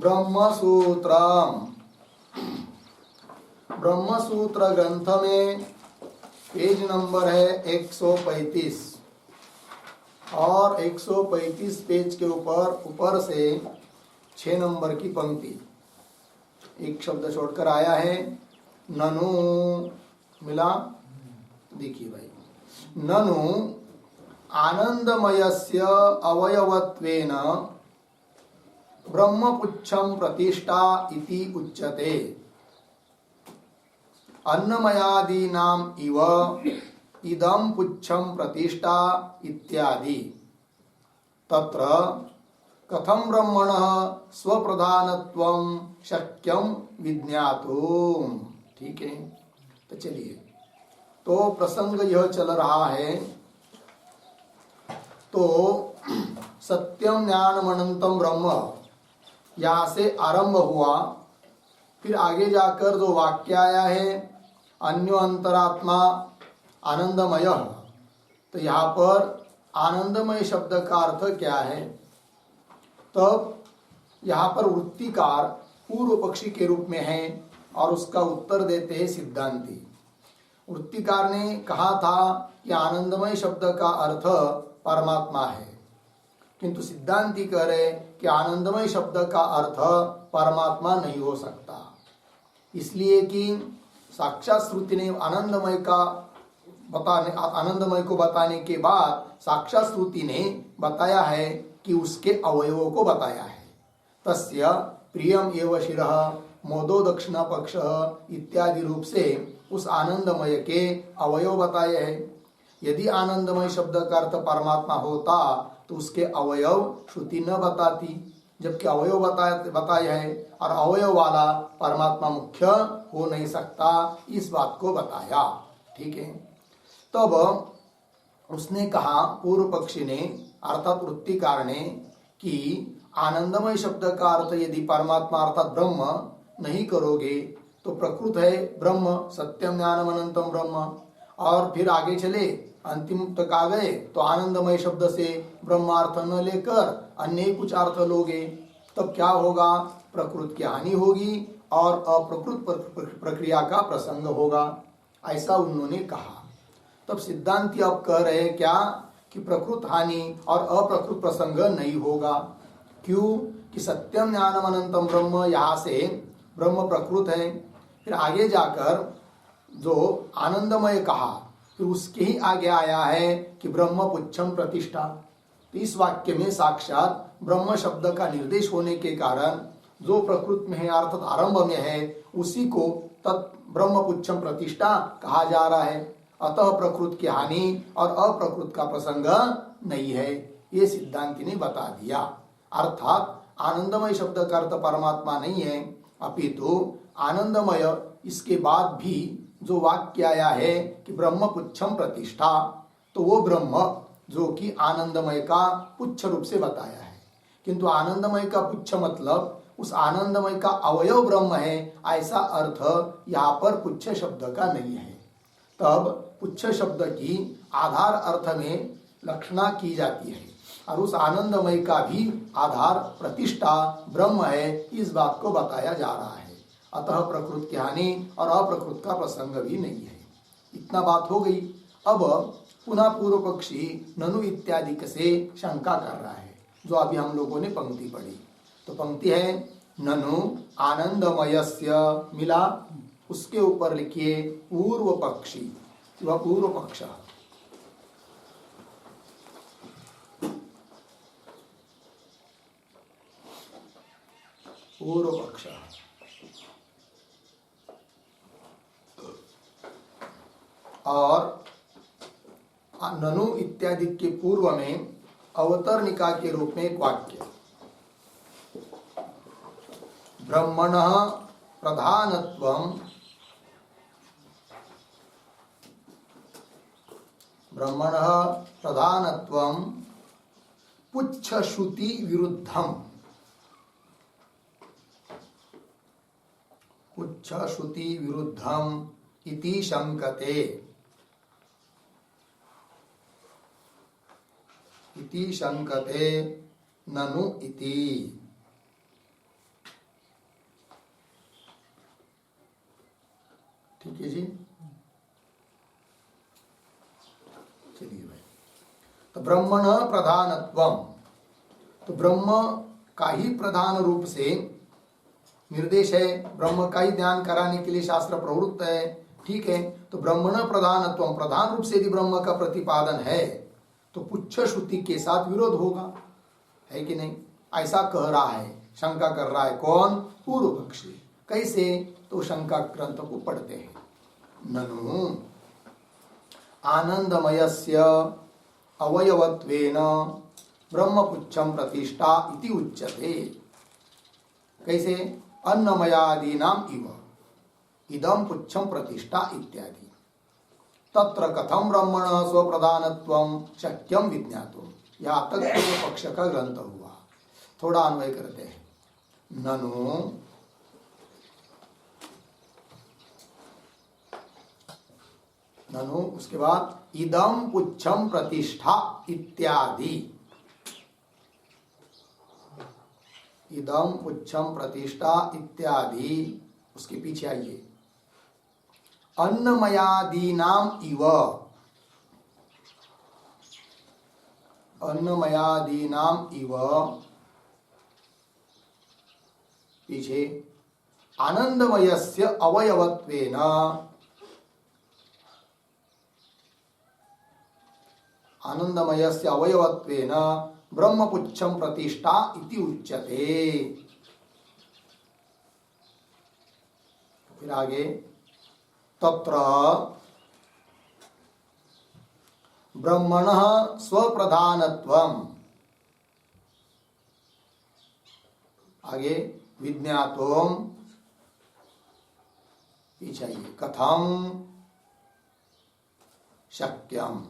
ब्रह्मसूत्र ब्रह्मसूत्र ग्रंथ में page number है 135 और 135 पेज के ऊपर से 6 नंबर की पंक्ति एक शब्द छोड़कर आया है। ननु मिला, देखिए भाई, ननु आनंदमयस्य अवयवत्वेन ब्रह्मपुच्छं प्रतिष्ठा इति उच्यते। अन्नमयादीनाम् इव इदं पुच्छं प्रतिष्ठा इत्यादि। तत्र कथं ब्रह्मणः स्वप्रधानत्वं शक्यं विज्ञातुम्। ठीक है, तो चलिए, तो प्रसंग यह चल रहा है। तो सत्यम ज्ञानम अनंतम ब्रह्म यहाँ से आरंभ हुआ, फिर आगे जाकर जो वाक्य आया है अन्यो अंतरात्मा आनंदमय, तो यहाँ पर आनंदमय शब्द का अर्थ क्या है। तब यहाँ पर वृत्तिकार पूर्व पक्षी के रूप में है और उसका उत्तर देते हैं सिद्धांती। वृत्तिकार ने कहा था कि आनंदमय शब्द का अर्थ परमात्मा है, किंतु सिद्धांती कह रहे कि आनंदमय शब्द का अर्थ परमात्मा नहीं हो सकता, इसलिए कि साक्षात श्रुति ने आनंदमय को बताने के बाद साक्षात श्रुति ने बताया है कि उसके अवयवों को बताया है। तस्य प्रियम एव शिरः मोदो दक्षिण पक्ष इत्यादि रूप से उस आनंदमय के अवयव बताए हैं। यदि आनंदमय शब्द का अर्थ परमात्मा होता तो उसके अवयव श्रुति न बताती, जबकि अवयव बताए हैं और अवयव वाला परमात्मा मुख्य हो नहीं सकता, इस बात को बताया। ठीक है, तब उसने कहा पूर्व पक्षी ने अर्थात वृत्तिकार ने कि आनंदमय शब्द का अर्थ यदि परमात्मा अर्थात ब्रह्म नहीं करोगे तो प्रकृत है ब्रह्म, सत्यम ज्ञानम अनंतम ब्रह्म, और फिर आगे चले अंतिम तक आ गए तो आनंदमय शब्द से ब्रह्मार्थ न लेकर अन्य कुछ अर्थ लोगे, तब क्या होगा, प्रकृत की हानि होगी और अप्रकृत प्रक्रिया का प्रसंग होगा, ऐसा उन्होंने कहा। तब सिद्धांती अब कह रहे क्या कि प्रकृत हानि और अप्रकृत प्रसंग नहीं होगा। क्यों कि सत्यम ज्ञानम अनंतम ब्रह्म, यहाँ से ब्रह्म प्रकृत है, फिर आगे जाकर जो आनंदमय कहा फिर उसके ही आगे आया है कि ब्रह्म पुच्छम प्रतिष्ठा। तो इस वाक्य में साक्षात ब्रह्म शब्द का निर्देश होने के कारण जो प्रकृत में है अर्थात आरंभ में है उसी को तत् ब्रह्म पुच्छम प्रतिष्ठा कहा जा रहा है। अतः प्रकृत की हानि और अप्रकृत का प्रसंग नहीं है, ये सिद्धांति ने बता दिया। अर्थात आनंदमय शब्द का अर्थ परमात्मा नहीं है, अपितु आनंदमय इसके बाद भी जो वाक्य आया है कि ब्रह्म पुच्छम प्रतिष्ठा, तो वो ब्रह्म जो कि आनंदमय का पुच्छ रूप से बताया है, किंतु आनंदमय का पुच्छ मतलब उस आनंदमय का अवयव ब्रह्म है, ऐसा अर्थ यहाँ पर पुच्छ शब्द का नहीं है। तब पुच्छ शब्द की आधार अर्थ में लक्षणा की जाती है और उस आनंदमय का भी आधार प्रतिष्ठा ब्रह्म है, इस बात को बताया जा रहा है। अतः प्रकृत की हानि और अप्रकृत का प्रसंग भी नहीं है। इतना बात हो गई। अब पुनः पूर्व पक्षी ननु इत्यादि से शंका कर रहा है, जो अभी हम लोगों ने पंक्ति पढ़ी। तो पंक्ति है ननु आनंदमयस्य, मिला, उसके ऊपर लिखिए पूर्व पक्षी, वह पूर्व पक्ष। पूर्व पक्ष और ननु इत्यादि के पूर्व में अवतरणिका के रूप में एक वाक्य, ब्रह्मणः प्रधानत्वं पुच्छश्रुति विरुद्धम, पुच्छश्रुति विरुद्धम इति शंकते, इति शंकते ननु इति। ठीक है जी। चलिए भाई, तो ब्रह्मण प्रधानत्वम, तो ब्रह्म का ही प्रधान रूप से निर्देश है, ब्रह्म का ही ध्यान कराने के लिए शास्त्र प्रवृत्त है। ठीक है, तो ब्रह्मण प्रधानत्वम, प्रधान रूप से यदि ब्रह्म का प्रतिपादन है तो पुच्छ श्रुति के साथ विरोध होगा, है कि नहीं? ऐसा कह रहा है, शंका कर रहा है कौन? पूर्व पक्षी। कैसे? तो शंका ग्रंथ को पढ़ते हैं। ननु आनंदमयस्य अवयवत्वेन ब्रह्मपुच्छम प्रतिष्ठा इति उच्यते। कैसे? अन्नमयादीनाम इव इदम पुच्छम प्रतिष्ठा इत्यादि। तत्र कथम ब्रह्मण स्वप्रधानत्वं शक्यम विज्ञातुम। यहाँ तक पूर्व पक्ष का ग्रंथ हुआ। थोड़ा अन्वय करते हैं। ननु उसके बाद इदम पुच्छम प्रतिष्ठा इत्यादि। इदम पुच्छम प्रतिष्ठा इत्यादि, उसके पीछे आइए। अन्नमयादीनाम इव, अन्नमयादीनाम इव, पीछे आनंदमयस्य अवयवत्वेन, आनंदमयस्य अवयवत्वेन ब्रह्मपुच्छम प्रतिष्ठा इति उच्यते। फिर आगे, तत्र ब्रह्मणः स्वप्रधानत्वम्, आगे विज्ञातुम, पीछे कथम शक्यम।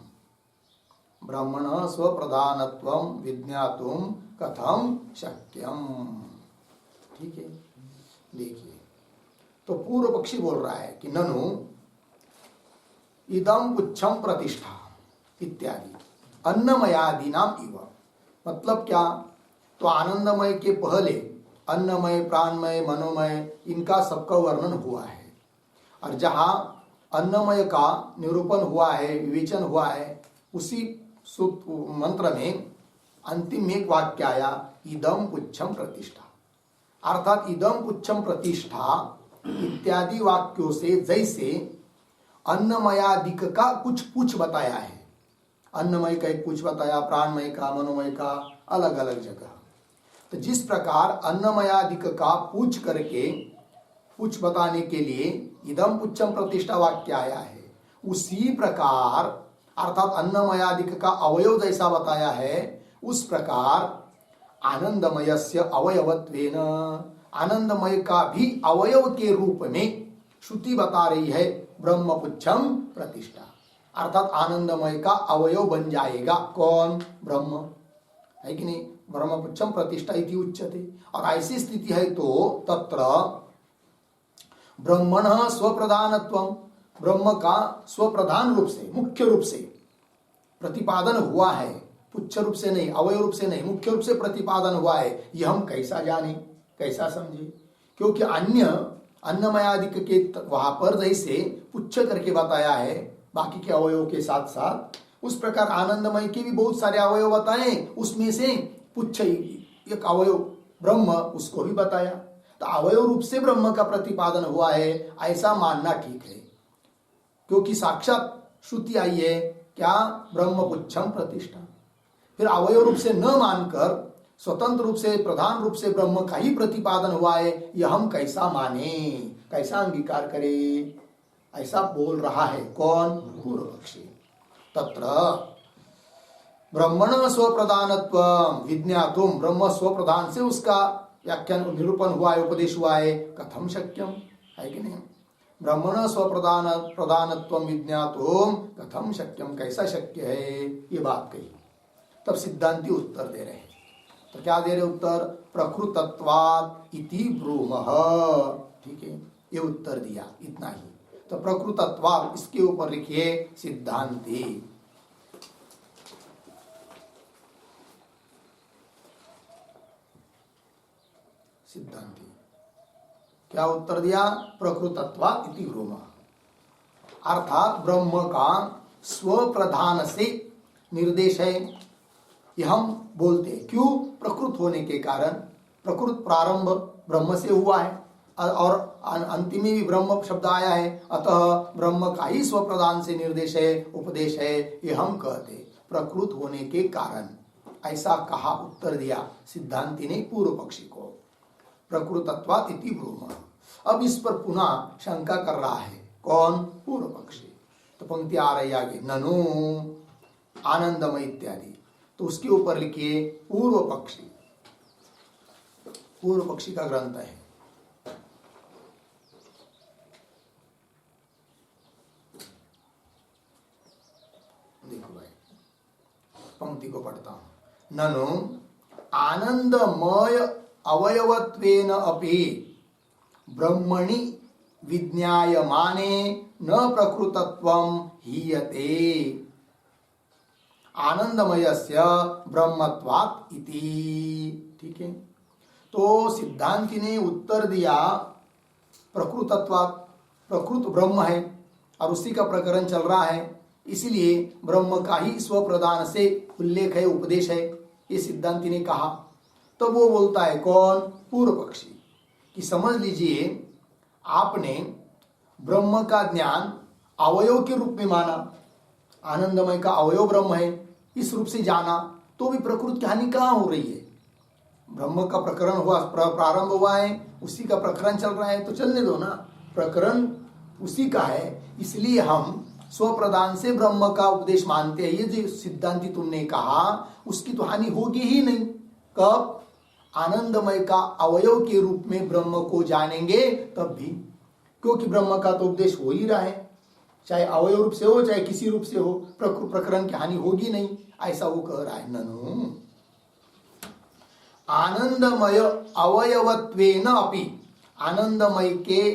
ब्रह्मणः स्वप्रधानत्वं विज्ञातुम कथम शक्यम। ठीक है, देखिए, तो पूर्व पक्षी बोल रहा है कि ननु इदम पुच्छम प्रतिष्ठा इत्यादि अन्नमयादीनाम इव, मतलब क्या? तो आनंदमय के पहले अन्नमय, प्राणमय, मनोमय, इनका सबका वर्णन हुआ है। और जहां अन्नमय का निरूपण हुआ है, विवेचन हुआ है, उसी मंत्र में अंतिम में एक वाक्य आया, इदम पुच्छम प्रतिष्ठा। अर्थात इदम पुच्छम प्रतिष्ठा इत्यादि वाक्यों से जैसे अन्नमयादिक का कुछ बताया है, अन्नमय का एक कुछ बताया, प्राणमय का, मनोमय का, अलग अलग जगह। तो जिस प्रकार अन्नमयादिक का पूछ करके कुछ बताने के लिए इदम पुच्छम प्रतिष्ठा वाक्य आया है, उसी प्रकार अर्थात अन्नमयादिक का अवयव जैसा बताया है, उस प्रकार आनंदमयस्य अवयवत्वेन, आनंदमय का भी अवयव के रूप में श्रुति बता रही है ब्रह्मपुच्छम प्रतिष्ठा। अर्थात आनंदमय का अवयव बन जाएगा कौन? ब्रह्म, है कि नहीं? ब्रह्मपुच्छम प्रतिष्ठा इति उच्यते। और ऐसी स्थिति है तो तत्र ब्रह्मणः स्वप्रधानत्वं, ब्रह्म का स्वप्रधान रूप से, मुख्य रूप से प्रतिपादन हुआ है, पुच्छ रूप से नहीं, अवयव रूप से नहीं, मुख्य रूप से प्रतिपादन हुआ है। यह हम कैसा जाने, कैसा समझे? क्योंकि अन्य अन्नमयादिक के वहां पर जैसे पुच्छ करके बताया है बाकी के अवयव के साथ साथ, उस प्रकार आनंदमय के भी बहुत सारे अवयव बताए, उसमें से पुच्छ एक अवयव ब्रह्म, उसको भी बताया। तो अवयव रूप से ब्रह्म का प्रतिपादन हुआ है, ऐसा मानना ठीक है। क्योंकि साक्षात श्रुति आई है क्या? ब्रह्मपुच्छम प्रतिष्ठा। फिर अवयव रूप से न मानकर स्वतंत्र रूप से, प्रधान रूप से ब्रह्म का ही प्रतिपादन हुआ है, यह हम कैसा माने, कैसा अंगीकार करें? ऐसा बोल रहा है कौन? पूर्व पक्षी। तत्र ब्रह्मण स्वप्रधानत्व विज्ञातुम, ब्रह्म स्वप्रधान से उसका व्याख्यान निरूपण हुआ है, उपदेश हुआ है, कथम शक्यम, है कि नहीं? ब्रह्मण स्वप्रधानत्व विज्ञातुम कथम शक्यम, कैसा शक्य है? ये बात कही। तब सिद्धांती उत्तर दे रहे हैं। तो क्या दे रहे उत्तर? प्रकृतत्वात् इति ब्रूमः। ठीक है, ये उत्तर दिया, इतना ही। तो प्रकृतत्वात्, इसके ऊपर लिखिए सिद्धांती। सिद्धांती क्या उत्तर दिया? प्रकृतत्वात् इति ब्रूमः। अर्थात ब्रह्म का स्वप्रधान से निर्देश है, ये हम बोलते हैं। क्यों? प्रकृत होने के कारण। प्रकृत प्रारंभ ब्रह्म से हुआ है और अंतिम में भी ब्रह्म शब्द आया है, अतः ब्रह्म का ही स्वप्रधान से निर्देश है, उपदेश है, ये हम कहते प्रकृत होने के कारण। ऐसा कहा, उत्तर दिया सिद्धांति ने पूर्व पक्षी को, प्रकृतत्वात् इति ब्रूमः। अब इस पर पुनः शंका कर रहा है कौन? पूर्व पक्षी। तो पंक्ति आ रही आगे, ननु आनंदमय इत्यादि, तो उसके ऊपर लिखिए पूर्व पक्षी। पूर्व पक्षी का ग्रंथ है, देखो भाई पंक्ति को पढ़ता हूं। ननु आनंदमय अवयवत्वेन अपि ब्रह्मणि विज्ञायमाने न प्रकृतत्वं हीयते आनंदमयस्य ब्रह्मत्वात् इति। ठीक है, तो सिद्धांति ने उत्तर दिया प्रकृतत्वात्, प्रकृत ब्रह्म है और उसी का प्रकरण चल रहा है, इसलिए ब्रह्म का ही स्वप्रधान से उल्लेख है, उपदेश है, ये सिद्धांति ने कहा। तो वो बोलता है कौन? पूर्व पक्षी, कि समझ लीजिए आपने ब्रह्म का ज्ञान अवयव के रूप में माना, आनंदमय का अवयव ब्रह्म है, इस रूप से जाना, तो भी प्रकृति की हानि कहाँ हो रही है? ब्रह्म का प्रकरण हुआ, प्रारंभ हुआ है, उसी का प्रकरण चल रहा है, तो चलने दो ना, प्रकरण उसी का है, इसलिए हम स्वप्रधान से ब्रह्म का उपदेश मानते हैं। ये जो सिद्धांति तुमने कहा उसकी तो हानि होगी ही नहीं। कब? आनंदमय का अवयव के रूप में ब्रह्म को जानेंगे तब भी, क्योंकि ब्रह्म का तो उपदेश हो ही रहा है, चाहे अवयव रूप से हो चाहे किसी रूप से हो, प्रकरण की हानि होगी नहीं, ऐसा वो कह रहा है। ननु आनंदमय अवयवत्वेन अपि, आनंदमय के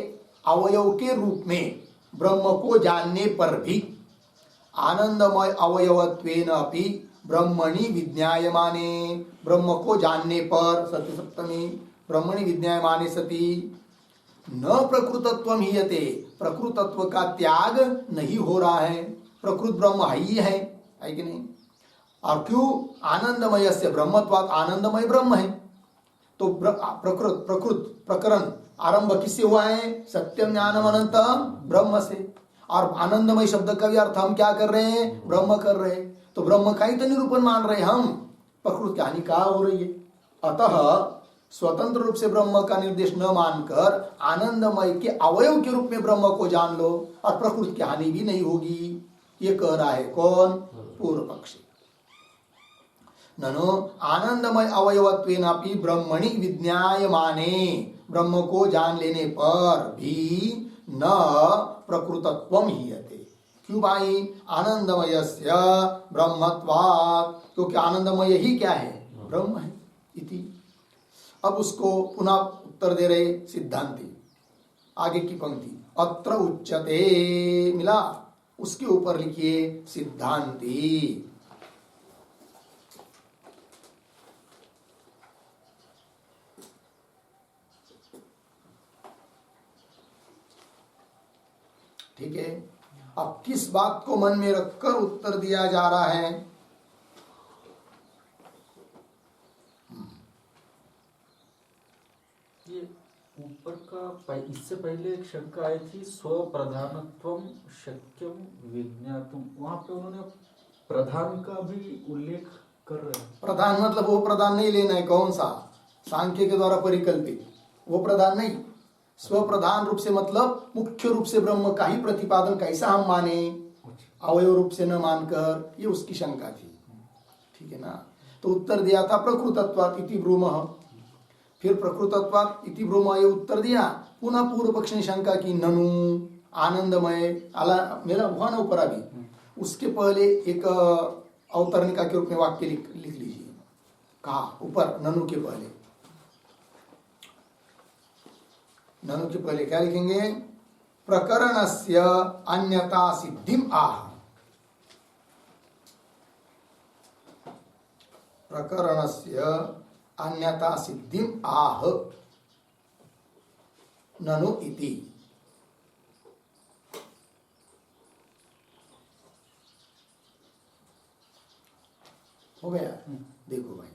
अवयव के रूप में ब्रह्म को जानने पर भी, आनंदमय अवयवत्वेन अपि ब्रह्मणि विज्ञायमाने, ब्रह्म को जानने पर, सति सप्तमी, ब्रह्मणि विज्ञायमाने सति न प्रकृतत्वं हीयते, प्रकृतत्व का त्याग नहीं हो रहा है, प्रकृत ब्रह्म ही है कि नहीं? और क्यों? आनंदमय से ब्रह्मत्वात्, आनंदमय ब्रह्म है, तो प्रकृत प्रकरण आरंभ किससे हुआ है? सत्यम ज्ञानम अनंतम ब्रह्म से, और आनंदमय शब्द का भी अर्थ हम क्या कर रहे हैं? ब्रह्म कर रहे हैं, तो ब्रह्म का ही तो निरूपण मान रहे हैं हम, प्रकृति की हानि कहाँ हो रही है? अतः स्वतंत्र रूप से ब्रह्म का निर्देश न मानकर आनंदमय के अवयव के रूप में ब्रह्म को जान लो और प्रकृति की हानि भी नहीं होगी, ये कह रहा है कौन? पूर्व पक्षी। ननु आनंदमय अवयवत्वेनापि ब्रह्मणि विज्ञायमाने, ब्रह्म को जान लेने पर भी न प्रकृतत्वं हीयते। क्यों भाई? आनंदमयस्य ब्रह्मत्वात्, क्योंकि आनंदमय ही क्या है? ब्रह्म है इति। अब उसको पुनः उत्तर दे रहे सिद्धांति, आगे की पंक्ति, अत्र उच्यते, मिला, उसके ऊपर लिखिए सिद्धांति। ठीक है, अब किस बात को मन में रखकर उत्तर दिया जा रहा है? ये ऊपर का इससे पहले एक शंका आई थी, स्वप्रधानत्वम शक्यम विज्ञातुम, वहां पे उन्होंने प्रधान का भी उल्लेख कर रहे हैं। प्रधान मतलब वो प्रधान नहीं लेना है, कौन सा? सांख्य के द्वारा परिकल्पित वो प्रधान नहीं, स्वप्रधान रूप से मतलब मुख्य रूप से ब्रह्म का ही प्रतिपादन कैसा हम माने, अवयव रूप से न मानकर, ये उसकी शंका थी। ठीक है ना, तो उत्तर दिया था प्रकृतत्वात् इति ब्रूमः, फिर प्रकृतत्वात् इति ब्रूमः ये उत्तर दिया। पुनः पूर्व पक्ष ने शंका की, ननु आनंदमय, मेरा हुआ ना ऊपर अभी, उसके पहले एक अवतरणिका के रूप में वाक्य लिख लीजिए, कहा ऊपर ननु के पहले, ननु के पहले क्या लिखेंगे? प्रकरणस्य अन्यथा सिद्धिम आह, प्रकरणस्य अन्यथा सिद्धिम आह ननु इति। हो गया। देखो भाई,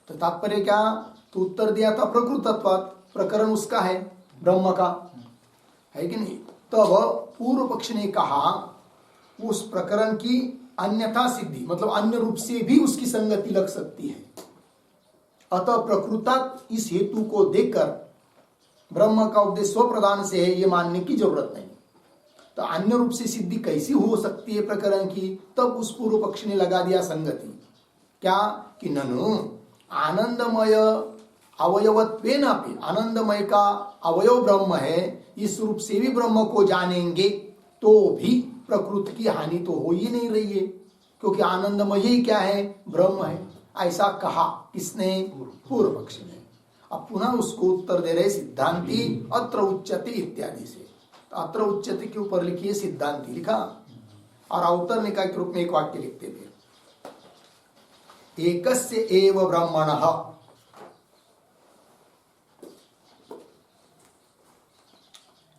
तो तात्पर्य क्या, तो उत्तर दिया था प्रकृतत्वात्, प्रकरण उसका है ब्रह्म का, है कि नहीं। तब पूर्व पक्ष ने कहा उस प्रकरण की अन्यथा सिद्धि, मतलब अन्य रूप से भी उसकी संगति लग सकती है। अतः प्रकृतात इस हेतु को देखकर ब्रह्म का उपदेश स्वप्रधान से है ये मानने की जरूरत नहीं। तो अन्य रूप से सिद्धि कैसी हो सकती है प्रकरण की, तब उस पूर्व पक्ष ने लगा दिया संगति। क्या कि ननु आनंदमय अवयवत्वेन अपि, आनंदमय का अवयव ब्रह्म है, इस रूप से भी ब्रह्म को जानेंगे तो भी प्रकृति की हानि तो हो ही नहीं रही है, क्योंकि आनंदमय ही क्या है, ब्रह्म है। ऐसा कहा किसने, पूर्व पक्ष ने। अब पुनः उसको उत्तर दे रहे सिद्धांति अत्र उच्यते इत्यादि से। तो अत्र उच्यते के ऊपर लिखिए सिद्धांति लिखा, और अवतरणिका के रूप में एक वाक्य लिखते थे, एकस्य एव ब्रह्मणः,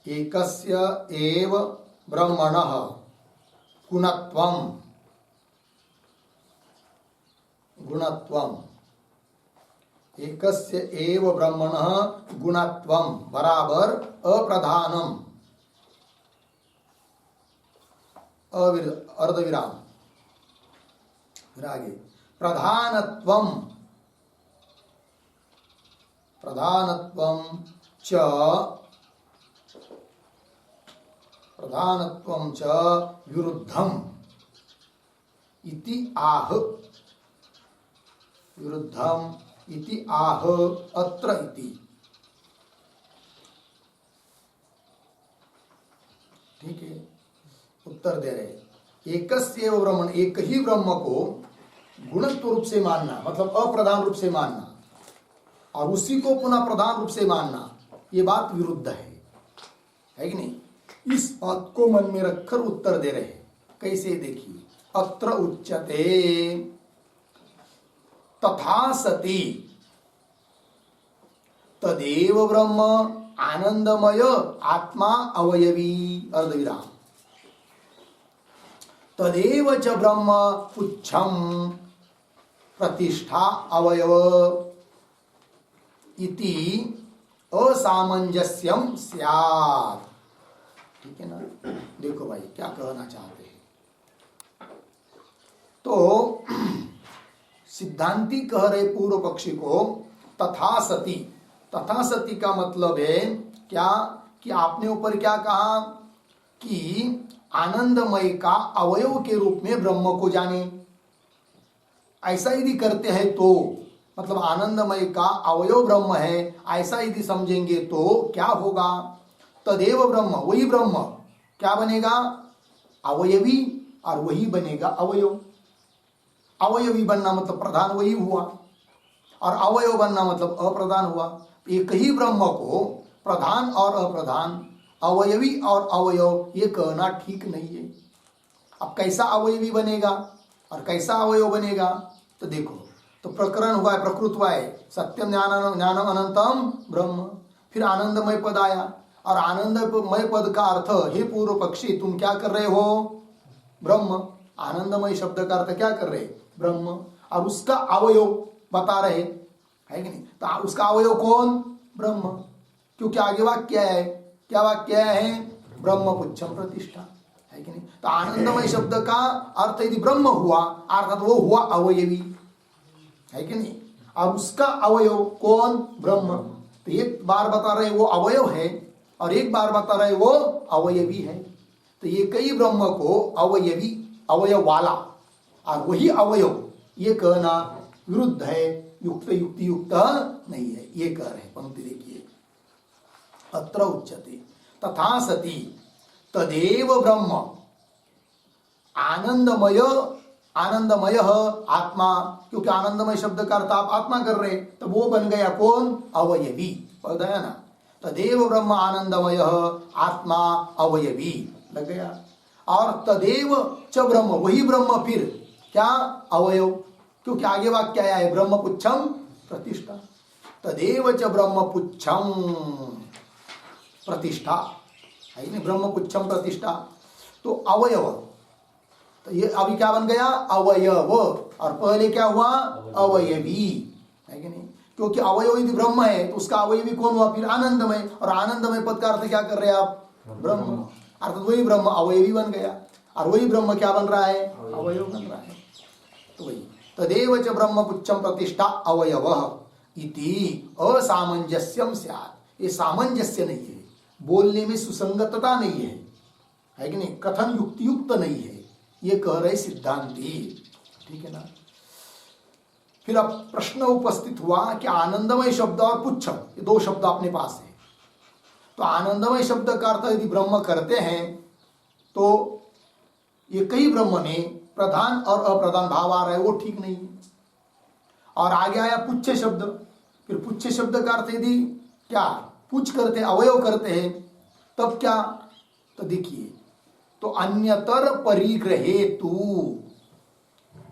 एकस्य एव ब्रह्मणः गुणत्वम्, गुणत्वम्, एकस्य एव ब्रह्मणः गुणत्वम् बराबर अप्रधानम, अर्धविराम, फिर आगे प्रधानत्वम्, प्रधानत्वम् च, प्रधानत्वं च विरुद्धम् इति आह, विरुद्धम् इति आह अत्र इति। ठीक है, उत्तर दे रहे एकस्येव ब्रह्मण, एक ही ब्रह्म को गुणत्व रूप से मानना, मतलब अप्रधान रूप से मानना, और उसी को पुनः प्रधान रूप से मानना, ये बात विरुद्ध है कि नहीं। इस बात को मन में रखकर उत्तर दे रहे हैं। कैसे, देखिए, अत्र उच्यते तथा सति तदेव ब्रह्म आनंदमय आत्मा अवयवी, अर्धविराम, तदेव च ब्रह्म पुच्छम प्रतिष्ठा अवयव इति असामंजस्यम स्यात्। ठीक है ना। देखो भाई क्या कहना चाहते हैं, तो सिद्धांती कह रहे पूर्व पक्षी को तथा सती, तथा सती का मतलब है क्या कि आपने ऊपर क्या कहा कि आनंदमय का अवयव के रूप में ब्रह्म को जाने। ऐसा यदि करते हैं तो मतलब आनंदमय का अवयव ब्रह्म है, ऐसा यदि समझेंगे तो क्या होगा, तदेव ब्रह्म, वही ब्रह्म क्या बनेगा, अवयवी, और वही बनेगा अवयव। अवयवी बनना मतलब प्रधान वही हुआ, और अवयव बनना मतलब अप्रधान हुआ। एक ही ब्रह्म को प्रधान और अप्रधान, अवयवी और अवयव, ये कहना ठीक नहीं है। अब कैसा अवयवी बनेगा और कैसा अवयव बनेगा, तो देखो, तो प्रकरण हुआ है, प्रकृत हुआ है, सत्यम ज्ञानम अनंतम ब्रह्म, फिर आनंदमय पद आया, और आनंदमय पद का अर्थ, हे पूर्व पक्षी तुम क्या कर रहे हो, ब्रह्म। आनंदमय शब्द का अर्थ क्या कर रहे, ब्रह्म, और उसका अवयव बता रहे, है कि नहीं। तो उसका अवयव कौन, ब्रह्म, क्योंकि आगे वाक्य है, क्या वाक्य है, ब्रह्म पुच्छम प्रतिष्ठा, है कि नहीं। तो आनंदमय शब्द का अर्थ यदि ब्रह्म हुआ, अर्थात वो हुआ अवयवी, है कि नहीं। और उसका अवयव कौन, ब्रह्म। तो एक बार बता रहे वो अवयव है, और एक बार बता रहे वो अवयवी है। तो ये कई ब्रह्म को अवयवी, अवयव वाला, और वही अवयव, ये कहना विरुद्ध है, युक्त युक्ति युक्त नहीं है, ये कह रहे। पंक्ति देखिए, अत्र उच्यते तथा सति तदेव ब्रह्म आनंदमय, आनंदमय आत्मा, क्योंकि आनंदमय शब्द का अर्थ आप आत्मा कर रहे, तो वो बन गया कौन, अवयवी, पद है ना। तदेव ब्रह्म आनंदमय आत्मा अवयवी, लग गया। और तदेव च ब्रह्म, वही ब्रह्म फिर क्या, अवयव, क्योंकि आगे वाक्य आया है ब्रह्म पुच्छम प्रतिष्ठा, तदेव च ब्रह्म पुच्छम प्रतिष्ठा, है नहीं, ब्रह्म पुच्छम प्रतिष्ठा। तो अवयव, तो ये अभी क्या बन गया? अवयव। और पहले क्या हुआ? अवयवी, है कि नहीं? क्योंकि अवयव यदि ब्रह्म है तो उसका अवयवी कौन हुआ फिर? आनंदमय। और आनंदमय पद का अर्थ क्या कर रहे हैं आप? ब्रह्म। अर्थात वही ब्रह्म अवयवी बन गया, और वही ब्रह्म क्या बन रहा है? अवयव बन रहा है। तो वही तदेव च ब्रह्म पुच्छम प्रतिष्ठा अवयव इति असामंजस्यम स्यात्। ये सामंजस्य नहीं है, बोलने में सुसंगतता नहीं है कि नहीं? कथन युक्तियुक्त नहीं है, ये कह रहे सिद्धांती। ठीक है ना? फिर अब प्रश्न उपस्थित हुआ कि आनंदमय शब्द और पुच्छम, ये दो शब्द अपने पास है। तो आनंदमय शब्द का अर्थ यदि ब्रह्म करते हैं तो ये कई ब्रह्म में प्रधान और अप्रधान भाव आ रहा है, वो ठीक नहीं है। और आगे आया पुच्छ शब्द। फिर पुच्छ शब्द का अर्थ यदि क्या पुच्छ करते हैं, अवयव करते हैं, तब क्या? तो देखिए, तो अन्यतर परिग्रहेतु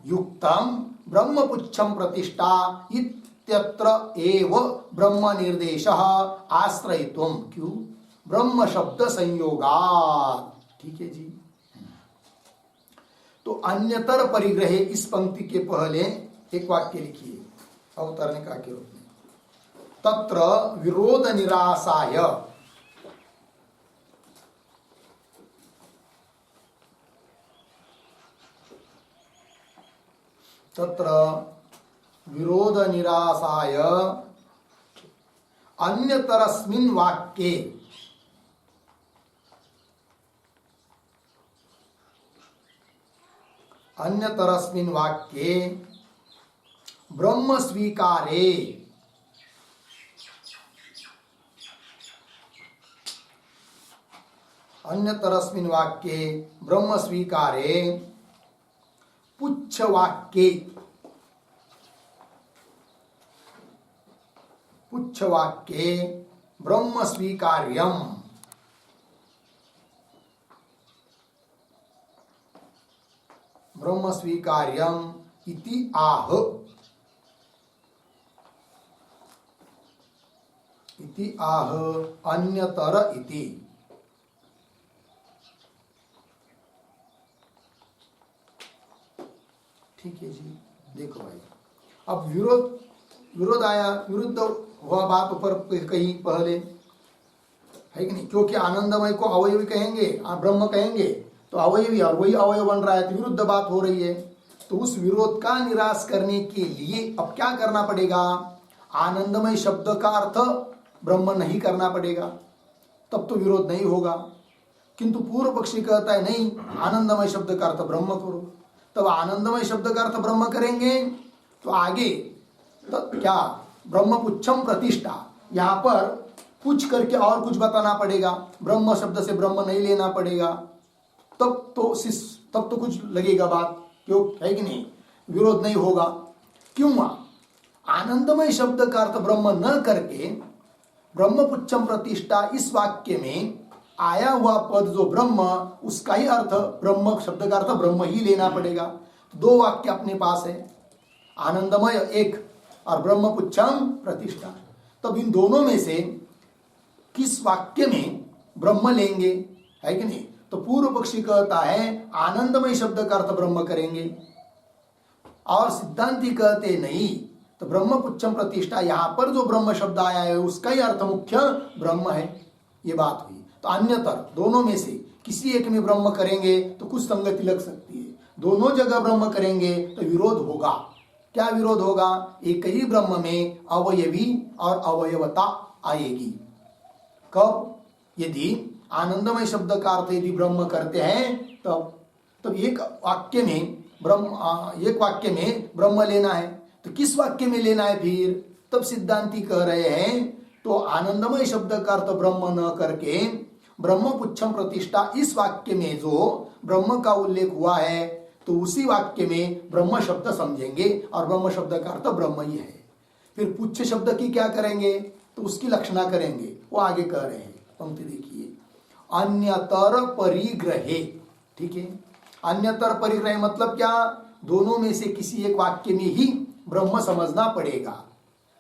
युक्तम ब्रह्म पुच्छम प्रतिष्ठा इत्यत्र एव ब्रह्म निर्देश आश्रयित्वम। क्यों? ब्रह्म शब्द संयोगात्। ठीक है जी। तो अन्यतर परिग्रहे इस पंक्ति के पहले एक वाक्य लिखिए अवतरणिका के रूप में। तत्र विरोध निरासाय तत्र विरोध निरासाय अन्यतरस्मिन् वाक्ये अन्यतरस्मिन् वाक्ये ब्रह्म स्वीकारे अन्यतरस्मिन् वाक्ये ब्रह्म स्वीकारे पुच्छ वाक्ये ब्रह्म स्वीकार्यम। ब्रह्म स्वीकार्यम इति आह। इति आह अन्यतर इति। ठीक है जी। देखो भाई, अब विरोध आया, विरुद्ध हुआ बात ऊपर कहीं पहले, है कि नहीं? क्योंकि आनंदमय को अवयवी कहेंगे, ब्रह्म कहेंगे तो अवयवी, और वही अवयव बन रहा है, तो विरुद्ध बात हो रही है। तो उस विरोध का निराश करने के लिए अब क्या करना पड़ेगा? आनंदमय शब्द का अर्थ ब्रह्म नहीं करना पड़ेगा, तब तो विरोध नहीं होगा। किंतु पूर्व पक्षी कहता है नहीं, आनंदमय शब्द का अर्थ ब्रह्म करो। तब आनंदमय शब्द का अर्थ ब्रह्म करेंगे तो आगे तो क्या? ब्रह्म पुच्छम प्रतिष्ठा, यहाँ पर पुछ करके और कुछ बताना पड़ेगा, ब्रह्म शब्द से ब्रह्म नहीं लेना पड़ेगा। तब तो कुछ लगेगा बात, क्यों? है कि नहीं? विरोध नहीं होगा। क्यों? आनंदमय शब्द का अर्थ ब्रह्म न करके ब्रह्म पुच्छम प्रतिष्ठा इस वाक्य में आया हुआ पद जो ब्रह्म, उसका ही अर्थ ब्रह्म शब्द का अर्थ ब्रह्म ही लेना पड़ेगा। दो वाक्य अपने पास है, आनंदमय एक और ब्रह्म पुच्छम प्रतिष्ठा। तब इन दोनों में से किस वाक्य में ब्रह्म लेंगे, है कि नहीं? तो पूर्व पक्षी कहता है आनंदमय शब्द का अर्थ ब्रह्म करेंगे, और सिद्धांती कहते नहीं, तो ब्रह्म पुच्छम प्रतिष्ठा यहां पर जो ब्रह्म शब्द आया है उसका ही अर्थ मुख्य ब्रह्म है। ये बात हुई। तो अन्यतर दोनों में से किसी एक में ब्रह्म करेंगे तो कुछ संगति लग सकती है, दोनों जगह ब्रह्म करेंगे तो विरोध होगा। क्या विरोध होगा? एक ही ब्रह्म में अवयवी और अवयवता आएगी। कब? यदि आनंदमय शब्द का अर्थ यदि ब्रह्म करते हैं तब एक वाक्य में ब्रह्म लेना है। तो किस वाक्य में लेना है फिर? तब सिद्धांती कह रहे हैं तो आनंदमय शब्द का अर्थ ब्रह्म न करके ब्रह्म पुच्छम प्रतिष्ठा इस वाक्य में जो ब्रह्म का उल्लेख हुआ है तो उसी वाक्य में ब्रह्म शब्द समझेंगे, और ब्रह्म शब्द का अर्थ ब्रह्म ही है। फिर पुच्छ शब्द की क्या करेंगे? तो उसकी लक्षणा करेंगे, वो आगे कह रहे हैं। पंक्ति देखिए, अन्यतर परिग्रहे। ठीक है, अन्यतर परिग्रह मतलब क्या? दोनों में से किसी एक वाक्य में ही ब्रह्म समझना पड़ेगा।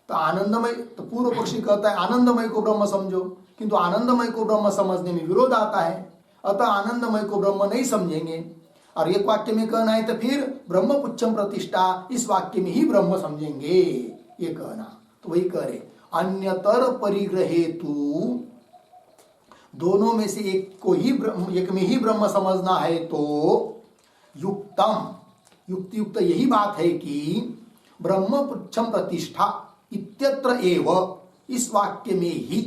तो आनंदमय, तो पूर्व पक्षी कहता है आनंदमय को ब्रह्म समझो, किंतु आनंदमय को ब्रह्म समझने में विरोध आता है, अतः आनंदमय को ब्रह्म नहीं समझेंगे। और एक वाक्य में कहना है तो फिर ब्रह्म पुच्छम प्रतिष्ठा, इस वाक्य में ही ब्रह्म समझेंगे ये कहना। तो वही कह रहे अन्यतर परिग्रहेतु, दोनों में से एक को ही एक में ही ब्रह्म समझना है तो युक्तम, युक्ति युक्त यही बात है कि ब्रह्म पुच्छम प्रतिष्ठा इत्यत्र एव, इस वाक्य में ही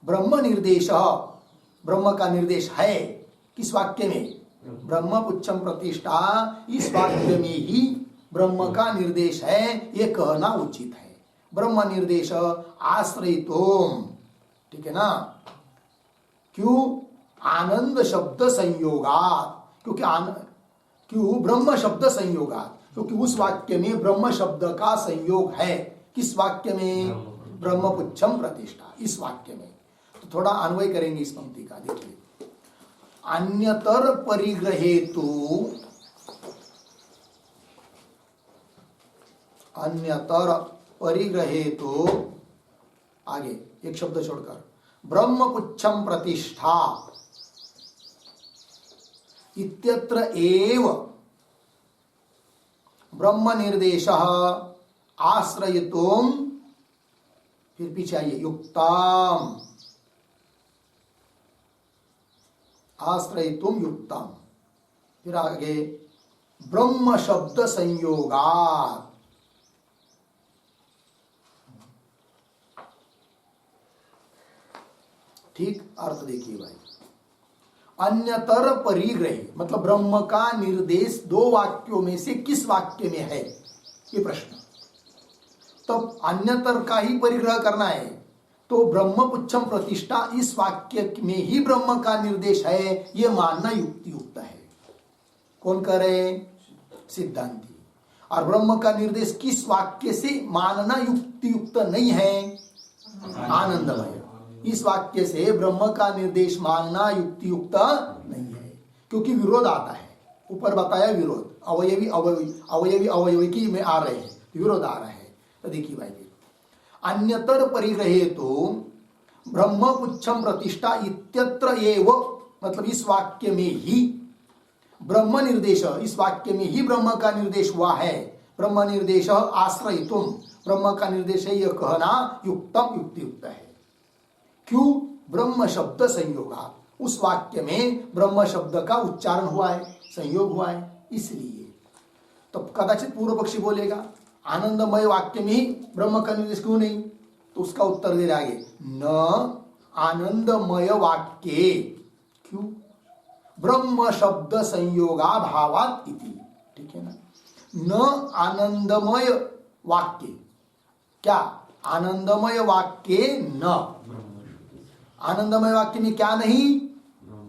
ब्रह्म निर्देश, ब्रह्म का निर्देश है। किस वाक्य में? ब्रह्म पुच्छम प्रतिष्ठा, इस वाक्य में ही ब्रह्म का निर्देश है, ये कहना उचित है। ब्रह्म निर्देश आश्रयितोम, ठीक है ना? क्यों? आनंद शब्द संयोगात, क्यों ब्रह्म शब्द संयोगात, क्योंकि उस वाक्य में ब्रह्म शब्द का संयोग है। किस वाक्य में? ब्रह्म पुच्छम प्रतिष्ठा, इस वाक्य में। तो थोड़ा अन्वय करेंगे इस पंक्ति का, देखिए। अन्यतर परिग्रहेतु, अन्यतर परिग्रहेतु, आगे एक शब्द छोड़कर, ब्रह्म पुच्छम प्रतिष्ठा इत्यत्र एव ब्रह्म निर्देश आश्रयितुम, फिर पीछे आइए, युक्तम, आश्रयितुम युक्तम, फिर आगे ब्रह्म शब्द संयोगात, ठीक अर्थ देखिए भाई। अन्यतर परिग्रह मतलब ब्रह्म का निर्देश दो वाक्यों में से किस वाक्य में है, ये प्रश्न। तब अन्यतर का ही परिग्रह करना है, तो ब्रह्म पुच्छम प्रतिष्ठा इस वाक्य में ही ब्रह्म का निर्देश है, ये मानना युक्ति युक्त है। कौन कह रहे? सिद्धांती। और ब्रह्म का निर्देश किस वाक्य से मानना युक्ति युक्त नहीं है? आनंदमय। इस वाक्य से ब्रह्म का निर्देश मानना युक्ति युक्त नहीं है, क्योंकि विरोध आता है। ऊपर बताया विरोध, अवयवी अवयवी अवयवी में आ रहे हैं, विरोध आ रहा है। तो देखिए भाई, अन्यतर परिग्रहे तो ब्रह्म पुच्छम प्रतिष्ठा इत्यत्र एव, मतलब इस वाक्य में ही ब्रह्म निर्देश, इस वाक्य में ही ब्रह्म का निर्देश हुआ है। ब्रह्म निर्देश आश्रयितुम, ब्रह्म का निर्देश है, यह कहना युक्तम युक्ति युक्त है। क्यों? ब्रह्म शब्द संयोगा, उस वाक्य में ब्रह्म शब्द का उच्चारण हुआ है, संयोग हुआ है, इसलिए। तो कदाचित पूर्व पक्षी बोलेगा आनंदमय वाक्य में ही ब्रह्म का निर्देश क्यों नहीं? तो उसका उत्तर दे रहा है, न आनंदमय वाक्ये, क्यों? ब्रह्म शब्द संयोगा भावात इति, ठीक है ना? न आनंदमय वाक्य, क्या? आनंदमय वाक्य न, आनंदमय वाक्य में क्या नहीं?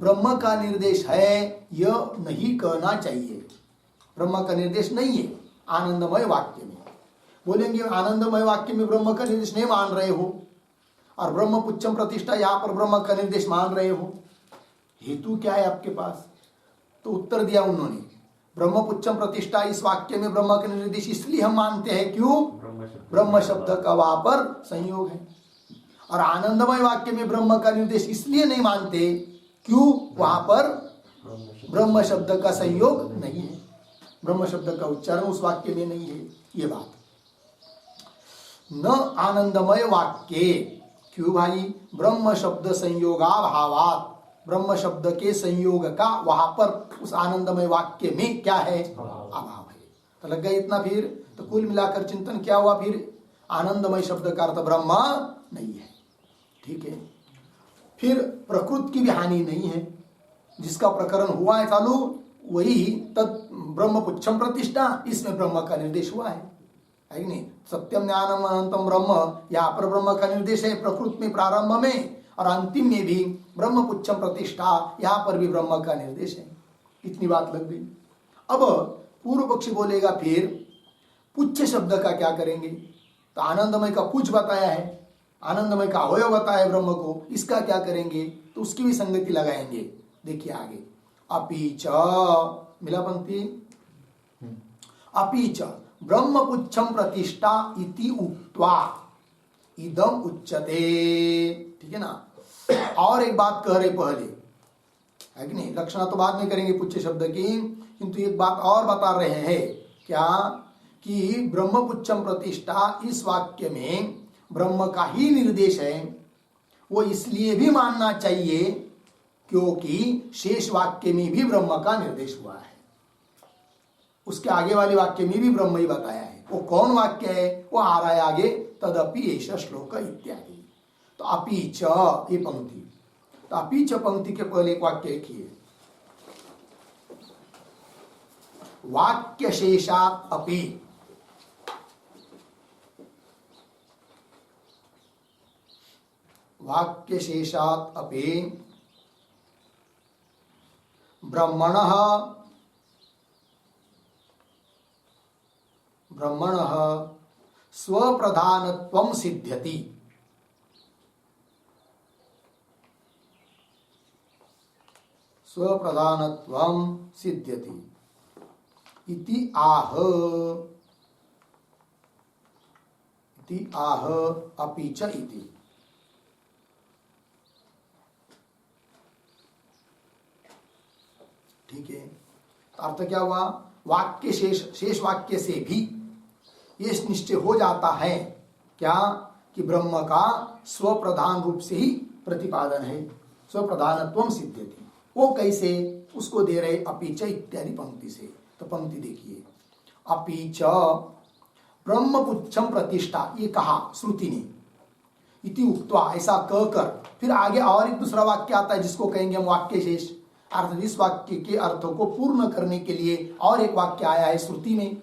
ब्रह्म का निर्देश है, यह नहीं कहना चाहिए। ब्रह्म का निर्देश नहीं है आनंदमय वाक्य में। बोलेंगे आनंदमय वाक्य में ब्रह्म का निर्देश नहीं मान रहे हो, और ब्रह्म पुच्छम प्रतिष्ठा यहां पर ब्रह्म का निर्देश मान रहे हो, हेतु क्या है आपके पास? तो उत्तर दिया उन्होंने, ब्रह्म पुच्छम प्रतिष्ठा इस वाक्य में ब्रह्म का निर्देश इसलिए हम मानते हैं, क्यों? ब्रह्म शब्द का वहां पर संयोग है। और आनंदमय वाक्य में ब्रह्म का निर्देश इसलिए नहीं मानते, क्यों? वहां पर ब्रह्म शब्द का संयोग नहीं है, ब्रह्म शब्द का उच्चारण उस वाक्य में नहीं है, ये बात। न आनंदमय वाक्य, क्यों भाई? ब्रह्म शब्द संयोगा भावात, ब्रह्म शब्द के संयोग का वहां पर उस आनंदमय वाक्य में क्या है? अभाव है। तो लग गया इतना। फिर तो कुल मिलाकर चिंतन क्या हुआ? फिर आनंदमय शब्द का अर्थ ब्रह्म नहीं है, ठीक है। फिर प्रकृति की भी हानि नहीं है, जिसका प्रकरण हुआ है चालू, वही तत् ब्रह्म पुच्छम प्रतिष्ठा, इसमें ब्रह्म का निर्देश हुआ है कि नहीं? सत्यम ज्ञानम अनंतम ब्रह्म, यहाँ पर ब्रह्म का निर्देश है प्रकृति में, प्रारंभ में, और अंतिम में भी ब्रह्म पुच्छम प्रतिष्ठा, यहाँ पर भी ब्रह्म का निर्देश है। इतनी बात लग गई। अब पूर्व पक्षी बोलेगा फिर पुच्छ शब्द का क्या करेंगे? तो आनंदमय का पुच्छ बताया है, आनंदमय का अवयव बताया है ब्रह्म को, इसका क्या करेंगे? तो उसकी भी संगति लगाएंगे। देखिए आगे, अपीच, मिला पंक्ति, अपीच ब्रह्म पुच्छम प्रतिष्ठा इति उक्त्वा इदम उच्यते, ठीक है ना? और एक बात कह रहे पहले, है कि नहीं? लक्षणा तो बाद में करेंगे पुच्छ शब्द की, किंतु एक बात और बता रहे हैं क्या, कि ब्रह्मपुच्छम प्रतिष्ठा इस वाक्य में ब्रह्म का ही निर्देश है। वो इसलिए भी मानना चाहिए क्योंकि शेष वाक्य में भी ब्रह्म का निर्देश हुआ है, उसके आगे वाले वाक्य में भी ब्रह्म ही बताया है। वो कौन वाक्य है, वो आ रहा है आगे, तदपि एष श्लोक इत्यादि। तो अपि च ये पंक्ति, तो अपि च पंक्ति के पहले एक वाक्य लिखिए, वाक्य शेषात् अपि, वाक्य शेषात् अपि ब्रह्मणः स्वप्रधानत्वं सिद्ध्यति। स्वप्रधानत्वं सिद्ध्यति इति आह, अपि च इति। ठीक है, तो अर्थ क्या हुआ, वाक्य शेष वाक्य से भी ये निश्चय हो जाता है क्या, कि ब्रह्म का स्वप्रधान रूप से ही प्रतिपादन है, स्वप्रधानत्वं सिद्ध्यति। वो कैसे, उसको दे रहे अपि च इत्यादि पंक्ति से। तो पंक्ति देखिए, अपि च ब्रह्मपुच्छम प्रतिष्ठा, ये कहा श्रुति ने, इति उक्त्वा, ऐसा कहकर फिर आगे और एक दूसरा वाक्य आता है जिसको कहेंगे हम वाक्य शेष, अर्थात इस वाक्य के अर्थों को पूर्ण करने के लिए और एक वाक्य आया है श्रुति में,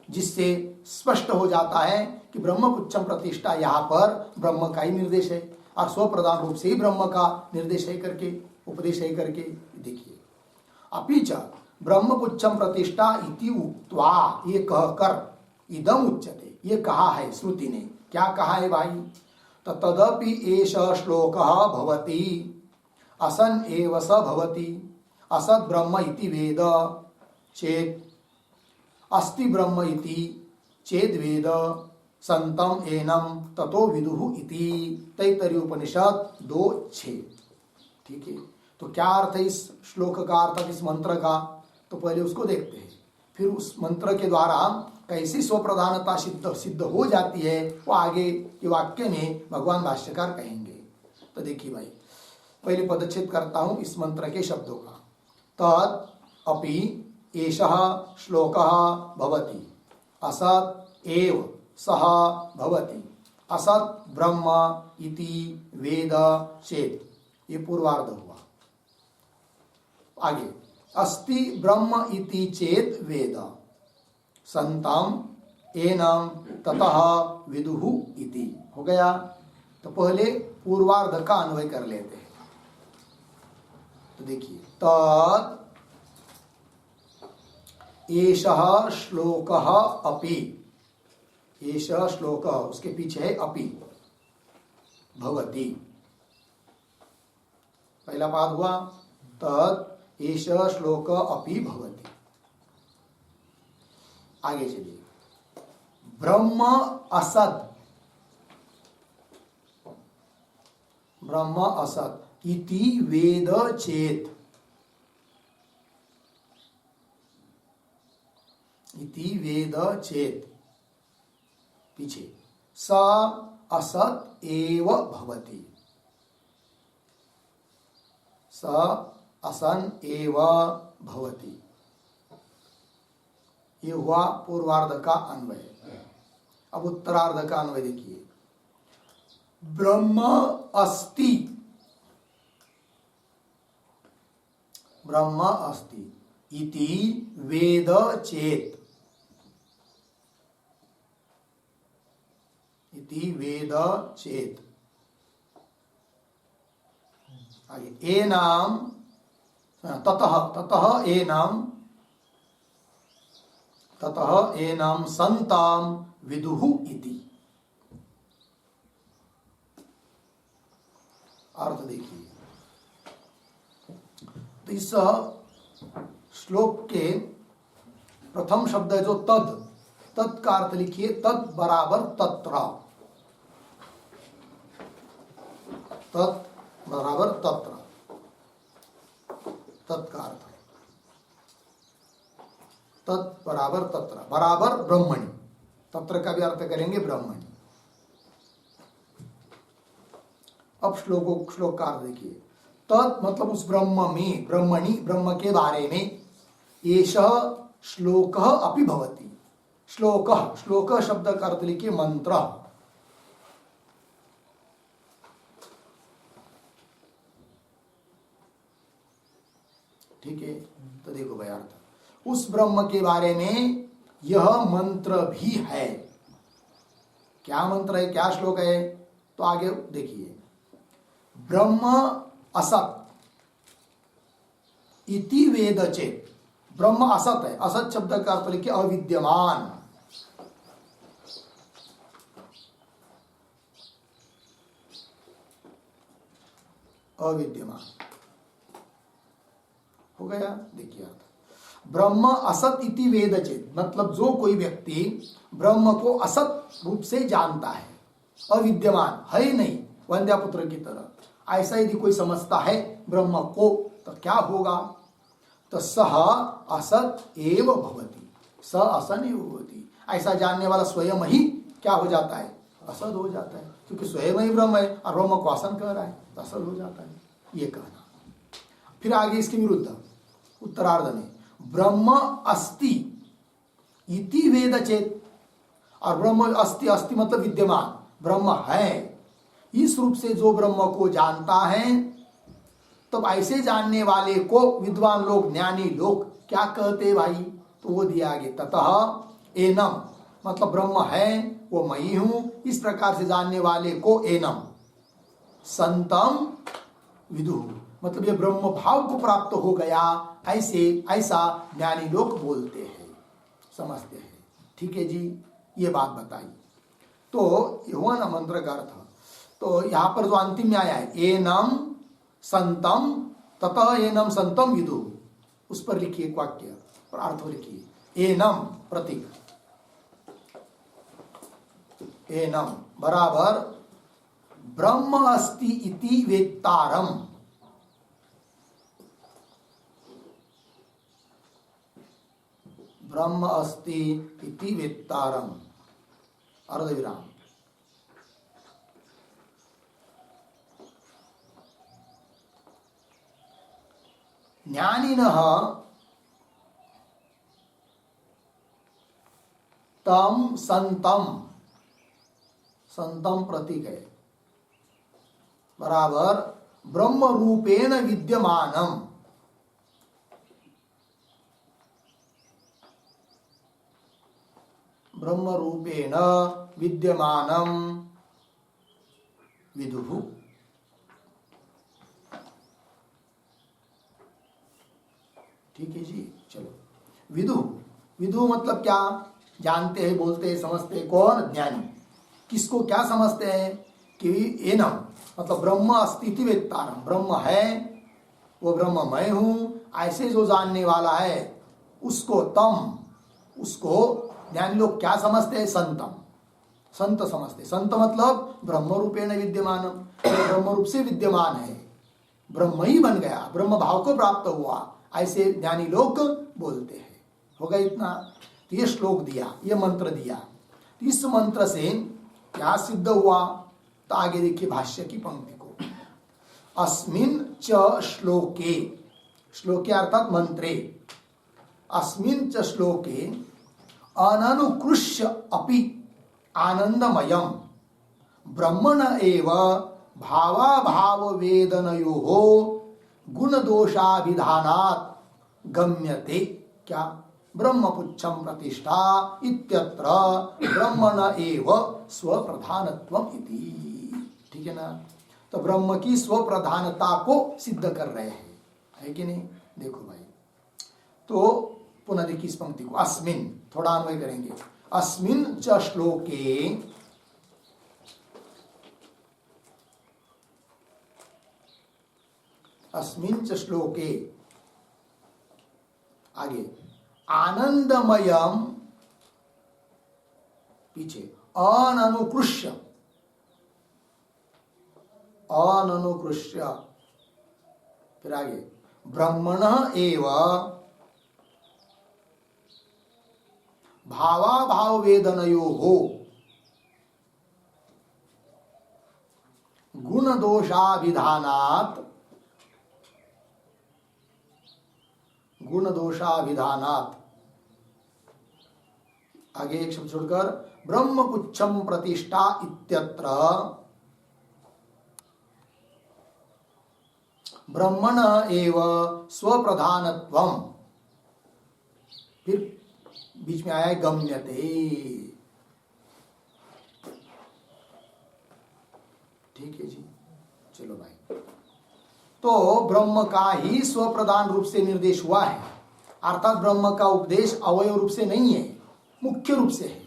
जिससे स्पष्ट हो जाता है कि ब्रह्मपुच्छम प्रतिष्ठा यहाँ पर ब्रह्म का ही निर्देश है और स्वप्रधान रूप से ही ब्रह्म का निर्देश है करके, उपदेश है करके। देखिए, अपि च ब्रह्मपुच्छम प्रतिष्ठा इति उक्त्वा, ये कहकर इदम उच्यते, ये कहा है श्रुति ने। क्या कहा है भाई, तो तदपि एष श्लोकः भवति असन एव स भवति असद ब्रह्म इति वेद चेत् अस्ति ब्रह्म इति चेद वेद संतम एनम ततो विदुः इति। तैत्तरीय उपनिषद 2:6। ठीक है, तो क्या अर्थ है इस श्लोक का, अर्थ इस मंत्र का, तो पहले उसको देखते हैं, फिर उस मंत्र के द्वारा कैसी स्वप्रधानता सिद्ध हो जाती है वो आगे के वाक्य में भगवान भाष्यकार कहेंगे। तो देखिए भाई, पहले पदच्छेद करता हूं इस मंत्र के शब्दों का। तद अपि एषः श्लोकः भवति असत् एव सः भवति असत् ब्रह्म इति वेद चेत्, ये पूर्वार्ध हुआ। आगे, अस्ति ब्रह्म इति चेत् वेद संतम एनम ततः विदुः इति हो गया। तो पहले पूर्वार्ध का अन्वय कर लेते हैं। तो देखिए, तद एषः श्लोकः अपि, एषः श्लोकः उसके पीछे है अपि भवति, पहला पाद हुआ, तद एषः श्लोकः अपि भवति। आगे चलिए, ब्रह्म असत्, ब्रह्म असत् इति वेद चेत्, इति वेद चेत्, पीछे स असत् एव भवति, स असन एव भवति। ये हुआ पूर्वार्ध का अन्वय। अब उत्तरार्ध का अन्वय देखिए, ब्रह्म अस्ति, ब्रह्म अस्ति इति वेद चेत्, इति वेद चेत्। आगे, एनाम ततः, ततः एनाम, ततः एनाम संताम विदुः इति। अर्थ देखिए, तो इस श्लोक के प्रथम शब्द है जो तद, तद का अर्थ लिखिए तद बराबर तत्र, तत् बराबर तत्र, तत् का अर्थ है। तत् बराबर तत्र, बराबर ब्रह्मणि, तत्र का भी अर्थ करेंगे ब्रह्मणि। अब श्लोक का अर्थ देखिए, तत् मतलब उस ब्रह्म में, ब्रह्मणि ब्रह्म के बारे में, एषः श्लोकः अपि भवति। श्लोक शब्द का अर्थ लिखिए मंत्र। ठीक है, तो देखो भाई अर्थ, उस ब्रह्म के बारे में यह मंत्र भी है। क्या मंत्र है, क्या श्लोक है, तो आगे देखिए, ब्रह्म असत इति वेद चेत। ब्रह्म असत है, असत शब्द का अर्थ लिखिए अविद्यमान। अविद्यमान हो गया। देखिए अर्थ, ब्रह्म असत इति वेद चेत, मतलब जो कोई व्यक्ति ब्रह्म को असत रूप से जानता है, अविद्यमान है ही नहीं, वंद्यापुत्र की तरह, ऐसा यदि कोई समझता है ब्रह्म को, तो क्या होगा, तो सह असत एव भवति, स असन एव भवति। ऐसा जानने वाला स्वयं ही क्या हो जाता है, असत हो जाता है, क्योंकि स्वयं ही ब्रह्म है और ब्रह्म को असन कह रहा है, तो असत हो जाता है, ये कहना। फिर आगे इसके विरुद्ध उत्तरार्ध में, ब्रह्म अस्ति इति वेद चेत, और ब्रह्म अस्ति, अस्ति मतलब विद्यमान, ब्रह्म है, इस रूप से जो ब्रह्म को जानता है, तब ऐसे जानने वाले को विद्वान लोग, ज्ञानी लोग क्या कहते भाई, तो वो दिया आगे, ततः एनम मतलब ब्रह्म है, वो मैं ही हूं, इस प्रकार से जानने वाले को एनम संतम विदुः, मतलब ये ब्रह्म भाव को प्राप्त हो गया, ऐसा ज्ञानी लोग बोलते हैं, समझते हैं। ठीक है जी, ये बात बताई। तो ये हुआ ना मंत्र का अर्थ। तो यहां पर जो अंतिम में आया है, एनम संतम ततः एनम संतम विदुः, उस पर लिखिए एक वाक्य और अर्थ लिखिए, एनम प्रतीक, एनम बराबर ब्रह्म अस्ति इति वेत्तारम, ब्रह्म अस्ति इति वेत्तारम, अर्धविराम। ज्ञानिनः तम संतम, संतम प्रतीक है, बराबर ब्रह्म रूपेण विद्यमानम, ब्रह्म रूपेण विद्यमानम विदुः। ठीक है जी, चलो। विदु, विदु मतलब क्या, जानते हैं, बोलते हैं, समझते हैं, कौन, ज्ञानी। किसको क्या समझते हैं, कि एनम मतलब ब्रह्म अस्तित्व वेत्तारम, ब्रह्म है, वो ब्रह्म मैं हूं, ऐसे जो जानने वाला है उसको तम, उसको ज्ञानी लोग क्या समझते हैं, संतम, संत समझते। संत मतलब ब्रह्म रूपेण विद्यमान, ब्रह्म रूप से विद्यमान है, ब्रह्म ही बन गया, ब्रह्म भाव को प्राप्त हुआ, ऐसे ज्ञानी लोग बोलते हैं। हो गया इतना। तो ये श्लोक दिया, ये मंत्र दिया, तो इस मंत्र से क्या सिद्ध हुआ, तो आगे देखिए भाष्य की पंक्ति को, अस्मिन् च श्लोके, श्लोके अर्थात मंत्रे, अस्मिन् च श्लोके अननुकृष्य अपि आनंदमयम ब्रह्मण एव भावाभाव वेदनयोः गुण दोषाभिधानात् गम्यते, क्या, ब्रह्मपुच्छम प्रतिष्ठा इत्यत्र ब्रह्मण एव स्वप्रधानत्वम इति। ठीक है ना, तो ब्रह्म की स्वप्रधानता को सिद्ध कर रहे हैं, है कि नहीं। देखो भाई, तो पुनः देखिए इस पंक्ति को, अस्मिन, थोड़ा अन्वय करेंगे, अस्मिन च श्लोके, अस्मिन च श्लोके, आगे आनंदमयम, पीछे अननुकृष्य, अननुकृष्य, फिर आगे ब्रह्मण एव भावाभाव वेदनयोः गुण दोषाभिधानात् आगे एक शब्द छोड़कर ब्रह्मपुच्छम प्रतिष्ठा इत्यत्र ब्रह्मण एव स्वप्रधानत्वम, फिर बीच में आया गम्यते। ठीक है जी, चलो भाई। तो ब्रह्म का ही स्वप्रधान रूप से निर्देश हुआ है, अर्थात ब्रह्म का उपदेश अवयव रूप से नहीं है, मुख्य रूप से है।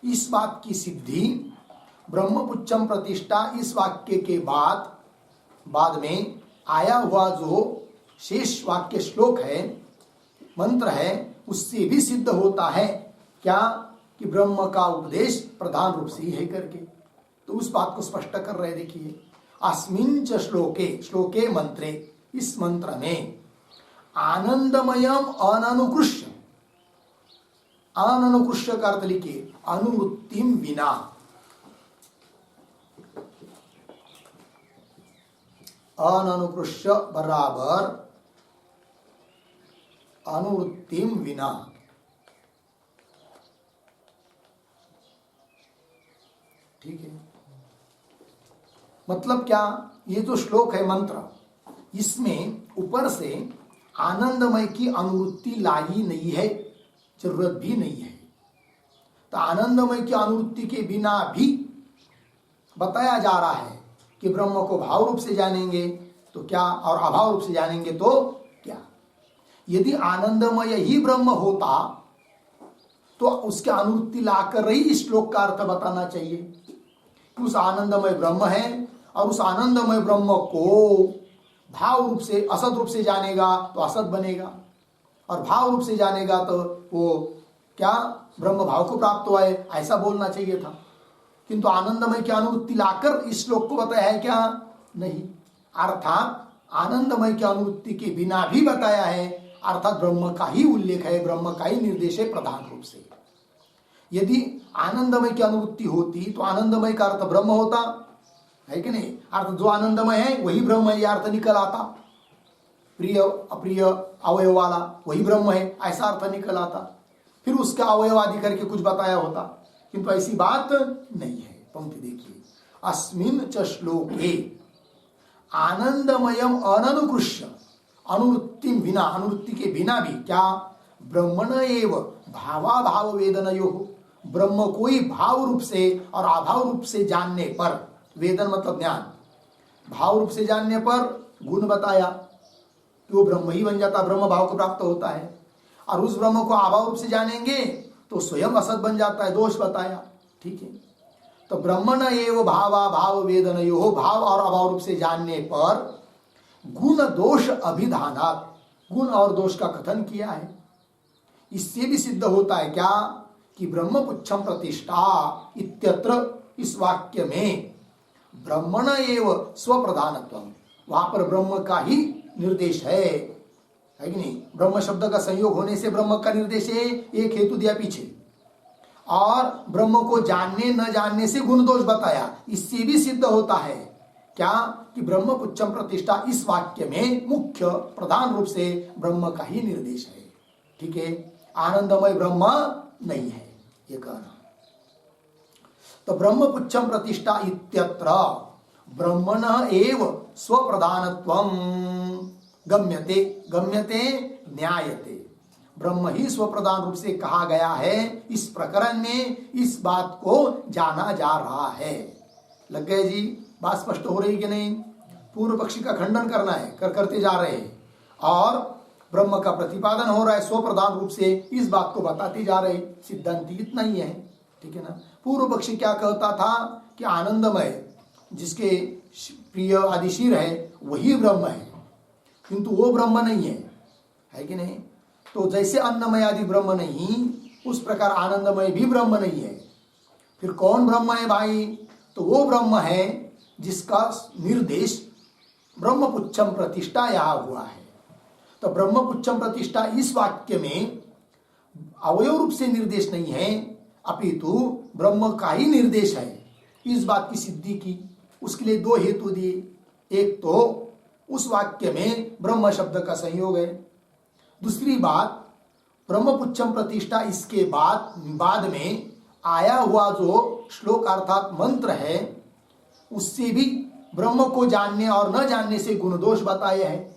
इस बात की सिद्धि ब्रह्मपुच्छम प्रतिष्ठा इस वाक्य के बाद में आया हुआ जो शेष वाक्य श्लोक है, मंत्र है, उससे भी सिद्ध होता है। क्या कि ब्रह्म का उपदेश प्रधान रूप से ही है करके। तो उस बात को स्पष्ट कर रहे। देखिए, अस्मिन् च श्लोके मंत्रे, इस मंत्र में आनंदमयम अननुकृष्य, अननुकृष्य का अर्थ लिखिए अनुवृत्तिम विना, अननुकृष्य बराबर अनुवृत्तिम विना। ठीक है, मतलब क्या, ये जो श्लोक है मंत्र, इसमें ऊपर से आनंदमय की अनुवृत्ति लाई नहीं है, जरूरत भी नहीं है। तो आनंदमय की अनुवृत्ति के बिना भी बताया जा रहा है कि ब्रह्म को भाव रूप से जानेंगे तो क्या, और अभाव रूप से जानेंगे तो क्या। यदि आनंदमय ही ब्रह्म होता तो उसके अनुवृत्ति लाकर ही इस श्लोक का अर्थ बताना चाहिए कि उस आनंदमय ब्रह्म है और उस आनंदमय ब्रह्म को भाव रूप से, असत रूप से जानेगा तो असत बनेगा, और भाव रूप से जानेगा तो वो क्या, ब्रह्म भाव को प्राप्त हुआ है, ऐसा बोलना चाहिए था। किंतु आनंदमय की अनुवृत्ति लाकर इस श्लोक को बताया है क्या, नहीं। अर्थात आनंदमय की अनुवृत्ति के बिना भी बताया है, अर्थात ब्रह्म का ही उल्लेख है, ब्रह्म का ही निर्देश है प्रधान रूप से। यदि आनंदमय की अनुवृत्ति होती तो आनंदमय का अर्थ ब्रह्म होता है कि नहीं, अर्थ जो आनंदमय है वही ब्रह्म है, अर्थ निकल आता। प्रिय अप्रिय अवयव वाला वही ब्रह्म है, ऐसा अर्थ निकल आता। फिर उसका अवयव आदि करके कुछ बताया होता, किंतु ऐसी बात नहीं है। पंक्ति देखिए, अस्मिन् च श्लोके आनंदमयम अननुकृष्य, अनुवृत्ति बिना, अनुवृत्ति के बिना भी क्या, ब्रह्मण एव भावाभाव वेदनयोः, ब्रह्म को ही भाव रूप से और अभाव रूप से जानने पर, वेदन मतलब ज्ञान, भाव रूप से जानने पर गुण बताया कि वो ब्रह्म ही बन जाता, ब्रह्म भाव को प्राप्त होता है। और उस ब्रह्म को अभाव रूप से जानेंगे तो स्वयं असत बन जाता है, दोष बताया। ठीक है, तो ब्रह्मण एव भावाभाव वेदनयोः, भाव और अभाव रूप से जानने पर गुण दोष अभिधानात्, गुण और दोष का कथन किया है। इससे भी सिद्ध होता है क्या कि ब्रह्मपुच्छम प्रतिष्ठा इत्यत्र, इस वाक्य में ब्रह्मण एव स्वप्रधानत्वम, वहां पर ब्रह्म का ही निर्देश है कि नहीं। ब्रह्म शब्द का संयोग होने से ब्रह्म का निर्देश है, एक हेतु दिया पीछे, और ब्रह्म को जानने न जानने से गुण दोष बताया। इससे भी सिद्ध होता है क्या कि ब्रह्मपुच्छम प्रतिष्ठा इस वाक्य में मुख्य प्रधान रूप से ब्रह्म का ही निर्देश है। ठीक है, आनंदमय ब्रह्म नहीं है ये कहना। तो ब्रह्मपुच्छम प्रतिष्ठा इत्यत्र ब्रह्मण एव स्वप्रधानत्वम गम्यते, गम्यते न्यायते, ब्रह्म ही स्वप्रधान रूप से कहा गया है। इस प्रकरण में इस बात को जाना जा रहा है। लग गए जी, बात स्पष्ट हो रही कि नहीं। पूर्व पक्षी का खंडन करना है, करते जा रहे हैं, और ब्रह्म का प्रतिपादन हो रहा है, स्वप्रधान रूप से इस बात को बताते जा रहे। सिद्धांति इतना ही है, ठीक है ना। पूर्व पक्षी क्या कहता था कि आनंदमय जिसके प्रिय आदि शीर है वही ब्रह्म है, किंतु वो ब्रह्म नहीं है कि नहीं। तो जैसे अन्नमय आदि ब्रह्म नहीं, उस प्रकार आनंदमय भी ब्रह्म नहीं है। फिर कौन ब्रह्म है भाई? तो वो ब्रह्म है जिसका निर्देश ब्रह्मपुच्छम प्रतिष्ठा यहाँ हुआ है। तो ब्रह्मपुच्छम प्रतिष्ठा इस वाक्य में अवयव रूप से निर्देश नहीं है, अपितु ब्रह्म का ही निर्देश है। इस बात की सिद्धि की, उसके लिए दो हेतु दिए। एक तो उस वाक्य में ब्रह्म शब्द का संयोग है, दूसरी बात ब्रह्मपुच्छम प्रतिष्ठा इसके बाद में आया हुआ जो श्लोक अर्थात मंत्र है, उससे भी ब्रह्म को जानने और न जानने से गुण दोष बताए हैं।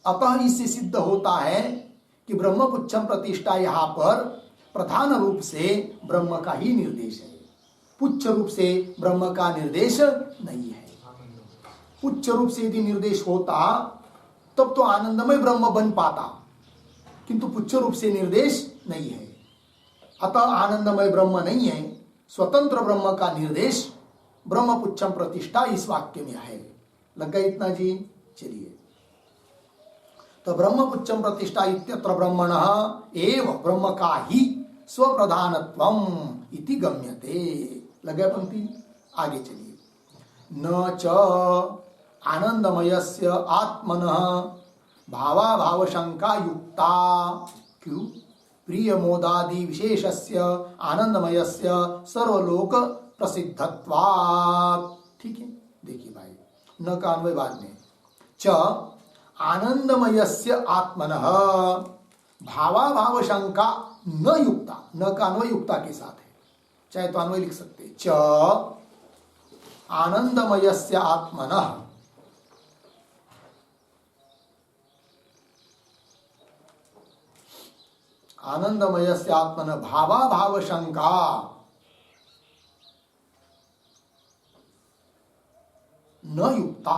अतः इससे सिद्ध होता है कि ब्रह्मपुच्छम प्रतिष्ठा यहाँ पर प्रधान रूप से ब्रह्म का ही निर्देश है, पुच्छ रूप से ब्रह्म का निर्देश नहीं है। पुच्छ रूप से यदि निर्देश होता तब तो आनंदमय ब्रह्म बन पाता, किंतु पुच्छ रूप से निर्देश नहीं है, अतः आनंदमय ब्रह्म नहीं है। स्वतंत्र ब्रह्म का निर्देश ब्रह्मपुच्छम प्रतिष्ठा इस वाक्य में है। लग गया इतना जी? चलिए, तो ब्रह्मपुच्छम प्रतिष्ठा इत्यत्र ब्रह्मणः एव ब्रह्म का ही स्वप्रधानत्वम इति गम्यते। लग गया पंक्ति? आगे चलिए। न च आनंदमयस्य आत्मनः भावाभाव शंका युक्ता। क्यों? प्रिय मोदादि विशेषस्य आनंदमयस्य सर्वलोक प्रसिद्धत्वात्। ठीक है, देखिए भाई, न का अन्वय बाद में। च आनंदमयस्य आत्मनः भावाभाव शंका न युक्ता, न का अन्वय युक्ता के साथ है, चाहे तो अन्वय लिख सकते। च आनंदमयस्य आत्मनः आनंदमयस्य आत्मनः भावाभाव शंका न युक्ता।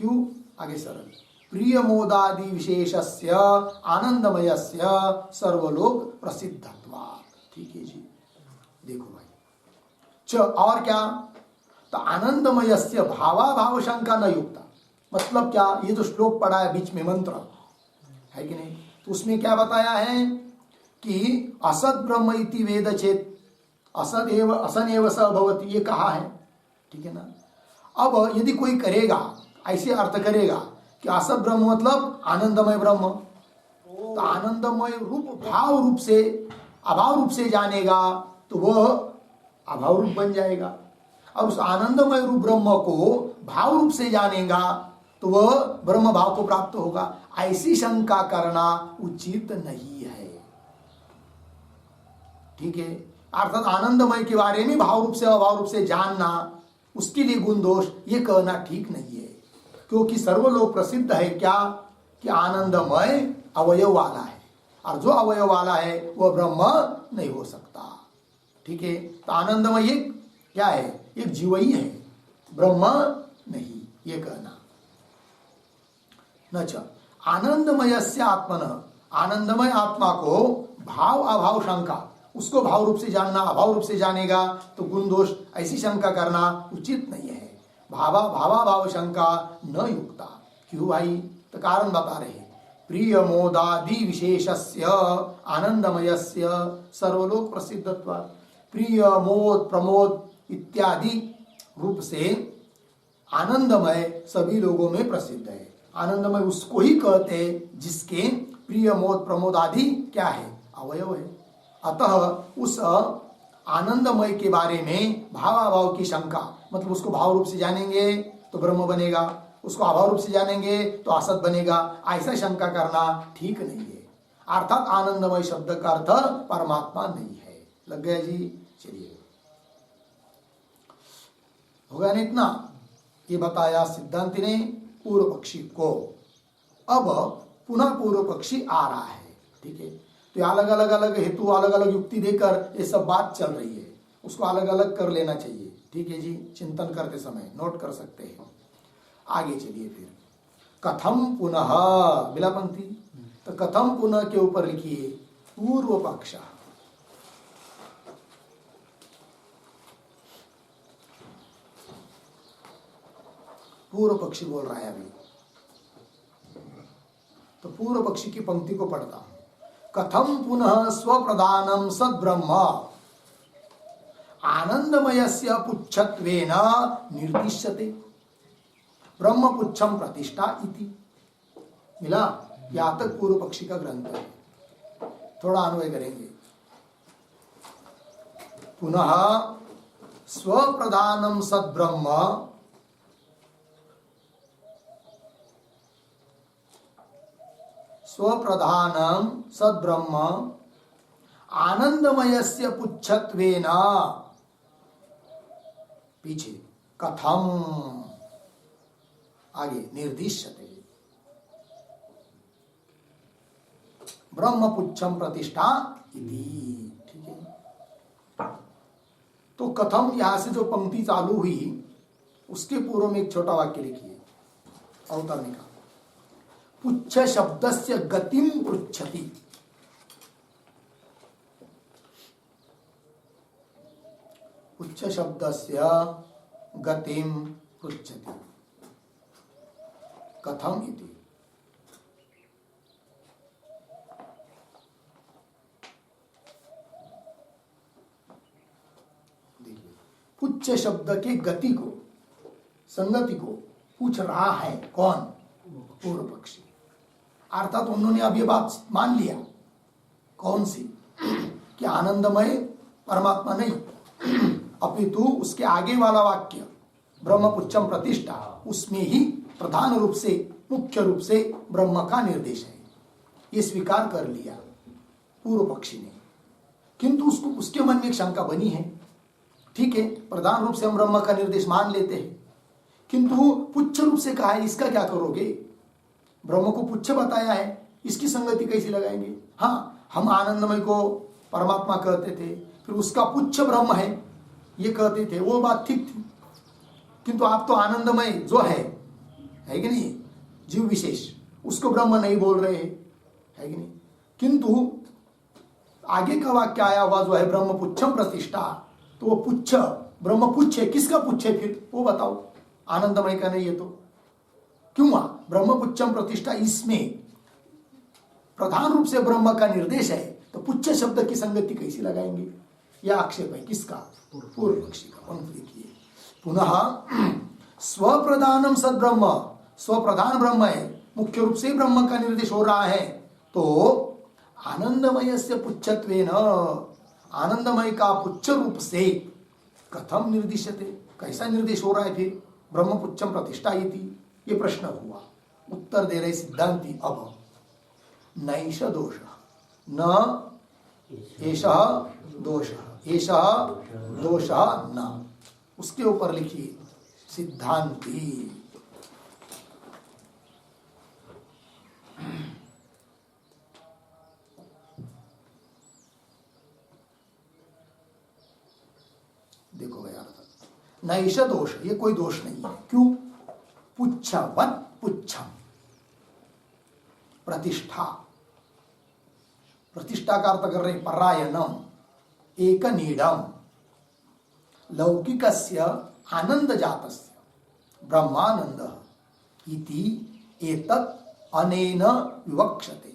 क्यों? आगे सरल। प्रिय मोदादि विशेषस्य आनंदमयस्य सर्वलोक प्रसिद्धत्वात्। ठीक है जी, देखो भाई, च और क्या? तो आनंदमयस्य भावाभाव शंका न युक्ता, मतलब क्या? ये जो श्लोक पढ़ा है बीच में मंत्र है कि नहीं, तो उसमें क्या बताया है कि असद ब्रह्म इति वेद चेत असद एव असन एव स भवति, ये कहा है। ठीक है ना? अब यदि कोई करेगा, ऐसे अर्थ करेगा कि असद ब्रह्म मतलब आनंदमय ब्रह्म, तो आनंदमय रूप भाव रूप से अभाव रूप से जानेगा तो वह अभाव रूप बन जाएगा, और उस आनंदमय रूप ब्रह्म को भाव रूप से जानेगा तो वह ब्रह्म भाव को प्राप्त होगा। ऐसी शंका करना उचित नहीं है। ठीक है, अर्थात आनंदमय के बारे में भाव रूप से अभाव रूप से जानना, उसके लिए गुण दोष, ये कहना ठीक नहीं है, क्योंकि सर्वलोक प्रसिद्ध है क्या? कि आनंदमय अवयव वाला है, और जो अवयव वाला है वह ब्रह्म नहीं हो सकता। ठीक है, तो आनंदमय एक क्या है? एक जीव ही है, ब्रह्म नहीं, ये कहना। न च आनंदमयस्य आत्मनः, आनंदमय आत्मा को भाव अभाव शंका, उसको भाव रूप से जानना, अभाव रूप से जानेगा तो गुण दोष, ऐसी शंका करना उचित नहीं है। भावा शंका न युक्ता। क्यों भाई? तो कारण बता रहे, प्रिय मोदादि विशेषस्य आनंदमयस्य सर्वलोक प्रसिद्धत्वात्। प्रिय मोद प्रमोद इत्यादि रूप से आनंदमय सभी लोगों में प्रसिद्ध है। आनंदमय उसको ही कहते जिसके प्रिय मोद प्रमोद आदि क्या है? अवयव है। अतः उस आनंदमय के बारे में भावाभाव की शंका, मतलब उसको भाव रूप से जानेंगे तो ब्रह्म बनेगा, उसको अभाव रूप से जानेंगे तो असत बनेगा, ऐसा शंका करना ठीक नहीं है। अर्थात आनंदमय शब्द का अर्थ परमात्मा नहीं है। लग गया जी? चलिए, होगा ना इतना? ये बताया सिद्धांति ने पूर्व पक्षी को। अब पुनः पूर्व पक्षी आ रहा है। ठीक है, तो अलग अलग हेतु, अलग अलग युक्ति देकर ये सब बात चल रही है, उसको अलग अलग कर लेना चाहिए। ठीक है जी, चिंतन करते समय नोट कर सकते हैं। आगे चलिए फिर, कथम पुनः, बिला पंक्ति, तो कथम पुनः के ऊपर लिखिए पूर्व पक्ष। पूर्व पक्षी बोल रहा है अभी, तो पूर्व पक्षी की पंक्ति को पढ़ता हूं। कथम पुनः स्वप्रधानम सद्ब्रह्म आनंदमयस्य पुच्छत्वेन निर्दिश्यते ब्रह्म पुच्छम प्रतिष्ठा इति। मिला? यहां तक पूर्व पक्षी का ग्रंथ है। थोड़ा अन्वय करेंगे। पुनः स्वप्रधानम सद्ब्रह्म स्वप्रधानम सद्ब्रह्म आनंदमयस्य पुच्छत्वेन पीछे कथम आगे निर्दिश्यते ब्रह्म पुच्छम प्रतिष्ठा इति। ठीक है, तो कथम यहां से जो पंक्ति चालू हुई उसके पूर्व में एक छोटा वाक्य लिखिए अवतरणी का। पुच्छ शब्दस्य गतिम पृच्छति। पुच्छ शब्दस्य गतिम पृच्छति कथम इति। पुच्छ शब्द के गति को, संगति को पूछ रहा है कौन? पूर्व पक्षी। अर्थात उन्होंने अब ये बात मान लिया, कौन सी? कि आनंदमय परमात्मा नहीं, अपितु उसके आगे वाला वाक्य ब्रह्म पुच्छम प्रतिष्ठा, उसमें ही प्रधान रूप से, मुख्य रूप से ब्रह्म का निर्देश है। ये स्वीकार कर लिया पूर्व पक्षी ने, किंतु उसको, उसके मन में एक शंका बनी है। ठीक है, प्रधान रूप से हम ब्रह्म का निर्देश मान लेते हैं, किंतु पुच्छ रूप से कहा है, इसका क्या करोगे? ब्रह्म को पुच्छ बताया है, इसकी संगति कैसे लगाएंगे? हाँ, हम आनंदमय को परमात्मा कहते थे, फिर उसका पुच्छ ब्रह्म है ये कहते थे, वो बात ठीक थी, किंतु आप तो आनंदमय जो है कि नहीं, जीव विशेष, उसको ब्रह्म नहीं बोल रहे हैं, है कि नहीं? किंतु आगे का वाक्य आया हुआ जो है ब्रह्म पुच्छम प्रतिष्ठा, तो वो पुच्छ, ब्रह्म पुच्छ है, किसका पुच्छ है फिर वो बताओ? आनंदमय का नहीं है तो क्यों? ब्रह्म पुच्छम प्रतिष्ठा, इसमें प्रधान रूप से ब्रह्म का निर्देश है, तो पुच्छ शब्द की संगति कैसी लगाएंगे? यह आक्षेप है किसका? पूर्व पक्षी का। पंक्ति देखिए, पुनः स्वप्रधानम सद्ब्रह्म, स्वप्रधान ब्रह्म है, मुख्य रूप से ब्रह्म का निर्देश हो रहा है, तो आनंदमय से पुच्छत्वेन, आनंदमय का पुच्छ रूप से कथम निर्दिश्यते, कैसा निर्देश हो रहा है फिर? ब्रह्म पुच्छम प्रतिष्ठा इति, ये प्रश्न हुआ। उत्तर दे रहे सिद्धांती, अब नैष दोष न एषः दोष, एषः दोष न, उसके ऊपर लिखिए सिद्धांती। देखो भैया, नैष दोष, ये कोई दोष नहीं है। क्यों? पुच्छवत् पुच्छम, प्रतिष्ठा, प्रतिष्ठा का अर्थ कर रहे परायणम, एक नीडम, लौकिकस्य आनंद जातस्य ब्रह्मानंद इति एतत् अनेन विवक्षते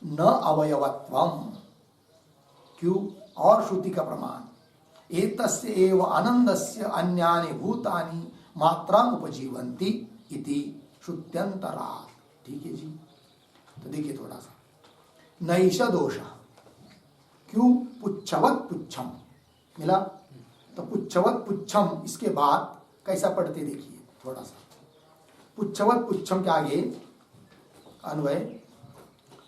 न अवयवत्वम। क्यों? और श्रुति का प्रमाण, एतस्य एव आनंदस्य अन्यानि भूतानि मात्रां उपजीवन्ति इति श्रुत्यंतरात्। ठीक है जी, तो देखिए थोड़ा सा, नैष दोष, क्यों? पुच्छवत् पुच्छम मिला, तो पुच्छवत् पुच्छम, इसके बाद कैसा पढ़ते देखिए थोड़ा सा। पुच्छवत् पुच्छम के आगे अन्वय,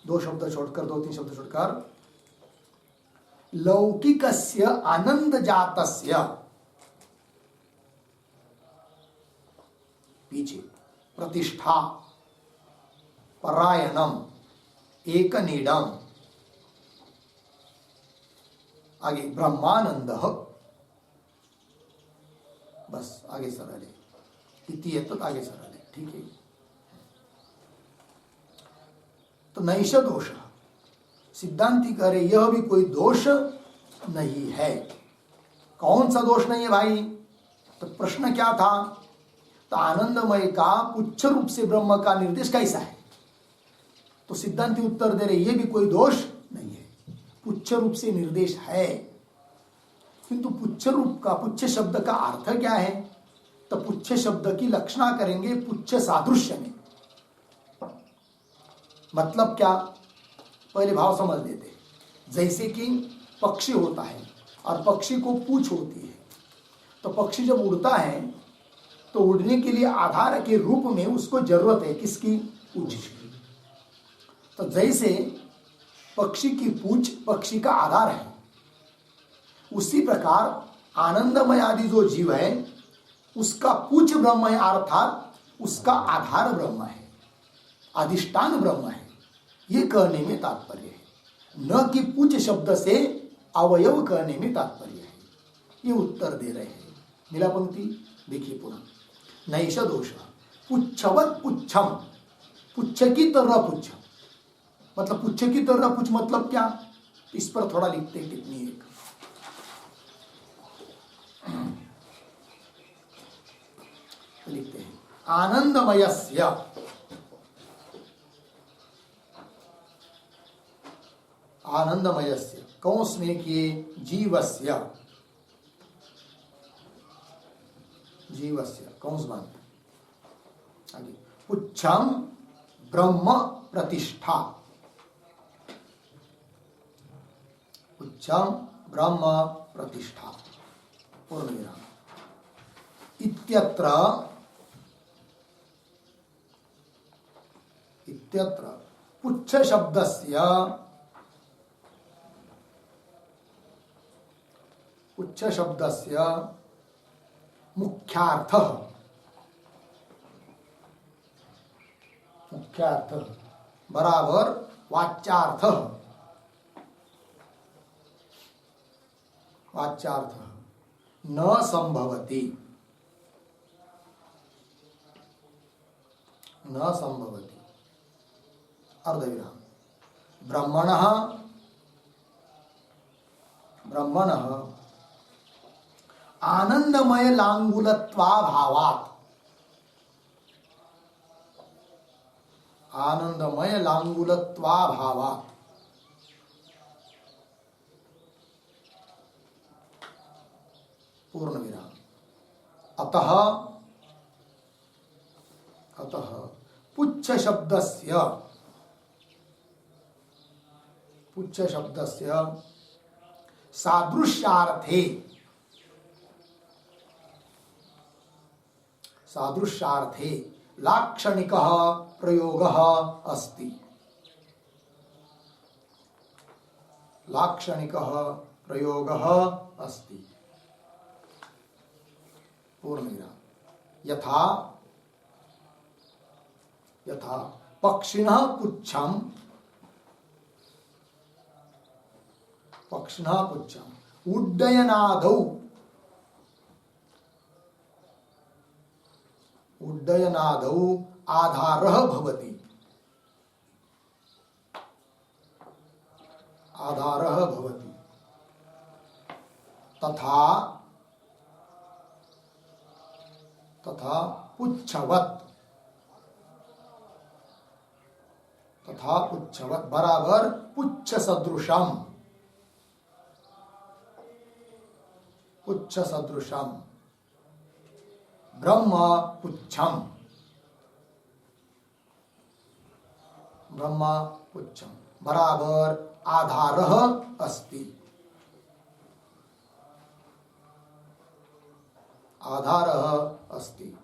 दो शब्द छोड़कर, दो तीन शब्द छोड़कर, लौकिकस्य आनंद जातस्य, पीछे प्रतिष्ठा, परायणम, एक नीडम, आगे ब्रह्मानंद, बस आगे सरल है, इति तो आगे सरल है। ठीक है, तो नैष दोष, सिद्धांती कह रहे यह भी कोई दोष नहीं है। कौन सा दोष नहीं है भाई? तो प्रश्न क्या था? तो आनंदमय का पुच्छ रूप से ब्रह्म का निर्देश कैसा है? तो सिद्धांती उत्तर दे रहे यह भी कोई दोष नहीं है, पुच्छ रूप से निर्देश है, किंतु पुच्छ रूप का, पुच्छ शब्द का अर्थ क्या है? तो पुच्छ शब्द की लक्षणा करेंगे पुच्छ सादृश्य में। मतलब क्या, पहले भाव समझ लेते हैं। जैसे कि पक्षी होता है और पक्षी को पूंछ होती है, तो पक्षी जब उड़ता है तो उड़ने के लिए आधार के रूप में उसको जरूरत है किसकी, पूंछ की। तो जैसे पक्षी की पूंछ पक्षी का आधार है, उसी प्रकार आनंदमय आदि जो जीव है उसका पूंछ ब्रह्म है, अर्थात उसका आधार ब्रह्म है, अधिष्ठान ब्रह्म है। ये कहने में तात्पर्य है, न कि पूंछ शब्द से अवयव कहने में तात्पर्य है। ये उत्तर दे रहे हैं। मिला पंक्ति, देखिए पुनः। नैष दोष पुच्छवत पुच्छम, पुच्छ की तरह पुच्छ, मतलब पुच्छ की तरह पुच्छ मतलब क्या, इस पर थोड़ा लिखते हैं टिप्पणी एक। लिखते हैं आनंदमयस्य, आनंदमयस्य कौंस में किए जीवस्य, जीवस्य कौंस बंद, आगे पुच्छम ब्रह्म प्रतिष्ठा, पुच्छम ब्रह्म प्रतिष्ठा, पूर्ण विराम। इत्यत्र, इत्यत्र पुच्छ शब्दस्य, पुच्छ शब्दस्य मुख्यार्थः, मुख्यार्थः बराबर वाच्यार्थः, वाच्यार्थः न संभवति, न संभवति, अर्धविराम। ब्रह्मणः, ब्रह्मणः आनंदमय लांगुलत्वाभावात्, आनंदमय लांगुलत्वाभावात् पूर्ण विराम। अतः, अतः पुच्छ शब्दस्य, पुच्छ शब्दस्य सादृश्यार्थे, सादृश्यार्थे लाक्षणिकः प्रयोगः अस्ति, लाक्षणिकः प्रयोगः अस्ति, पूर्ण विराम। यथा, यथा पक्षिणः पुच्छम, पक्षिणः पुच्छम उड्डयनादौ, उड्डयनादौ आधारः भवति, आधारः भवति, तथा, तथा पुच्छवत्, तथा पुच्छवत् बराबर पुच्छ सदृशम, पुच्छ सदृशम ब्रह्म पुच्छम, ब्रह्म पुच्छम बराबर आधारः अस्ति, आधारः अस्ति,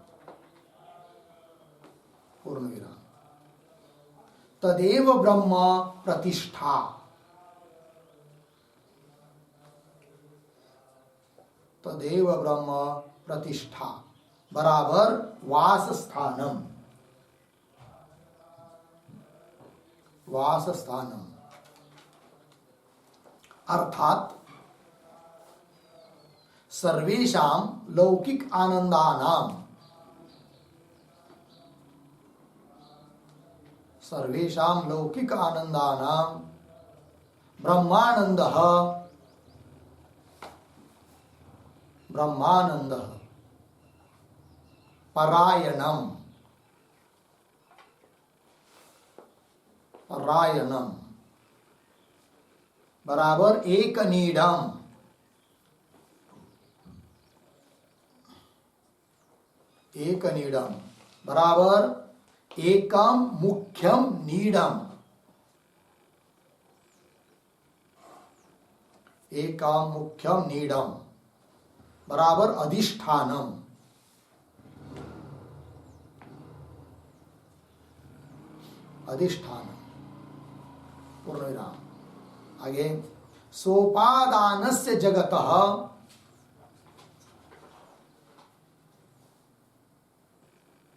पूर्ण विराम। तदेव ब्रह्म प्रतिष्ठा, तदेव ब्रह्म प्रतिष्ठा बराबर वास स्थानम, वास स्थानम अर्थात सर्वेषां लौकिक आनंदानां, सर्वेषां लौकिक आनंदानां ब्रह्मानंदः, ब्रह्मानंदः परायणम, परायणम बराबर एक नीडम, एक नीडम बराबर एकम मुख्यम नीडम, एकम मुख्यम नीडम बराबर अधिष्ठानम। अधिष्ठानम पूर्ण विराम। आगे सोपादानस्य जगतः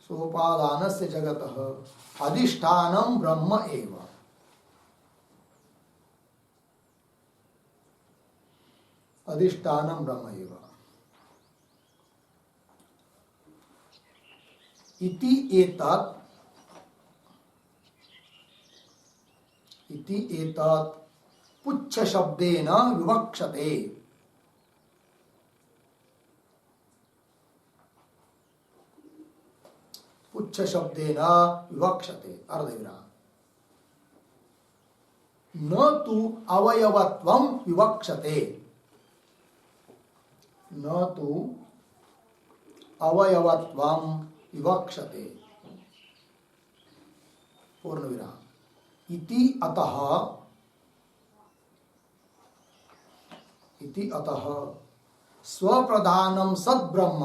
सोपादानस्य जगतः अधिष्ठानम ब्रह्म एव। अधिष्ठानम ब्रह्म एव इति एतत् पुच्छ शब्देन विवक्षते। पुच्छ शब्देन विवक्षते अर्धविराम। न तु अवयवत्वं विवक्षते। न तु अवयवत्वं विवक्षते पूर्ण विराम। इति अतः स्वप्रधानं सद्ब्रह्म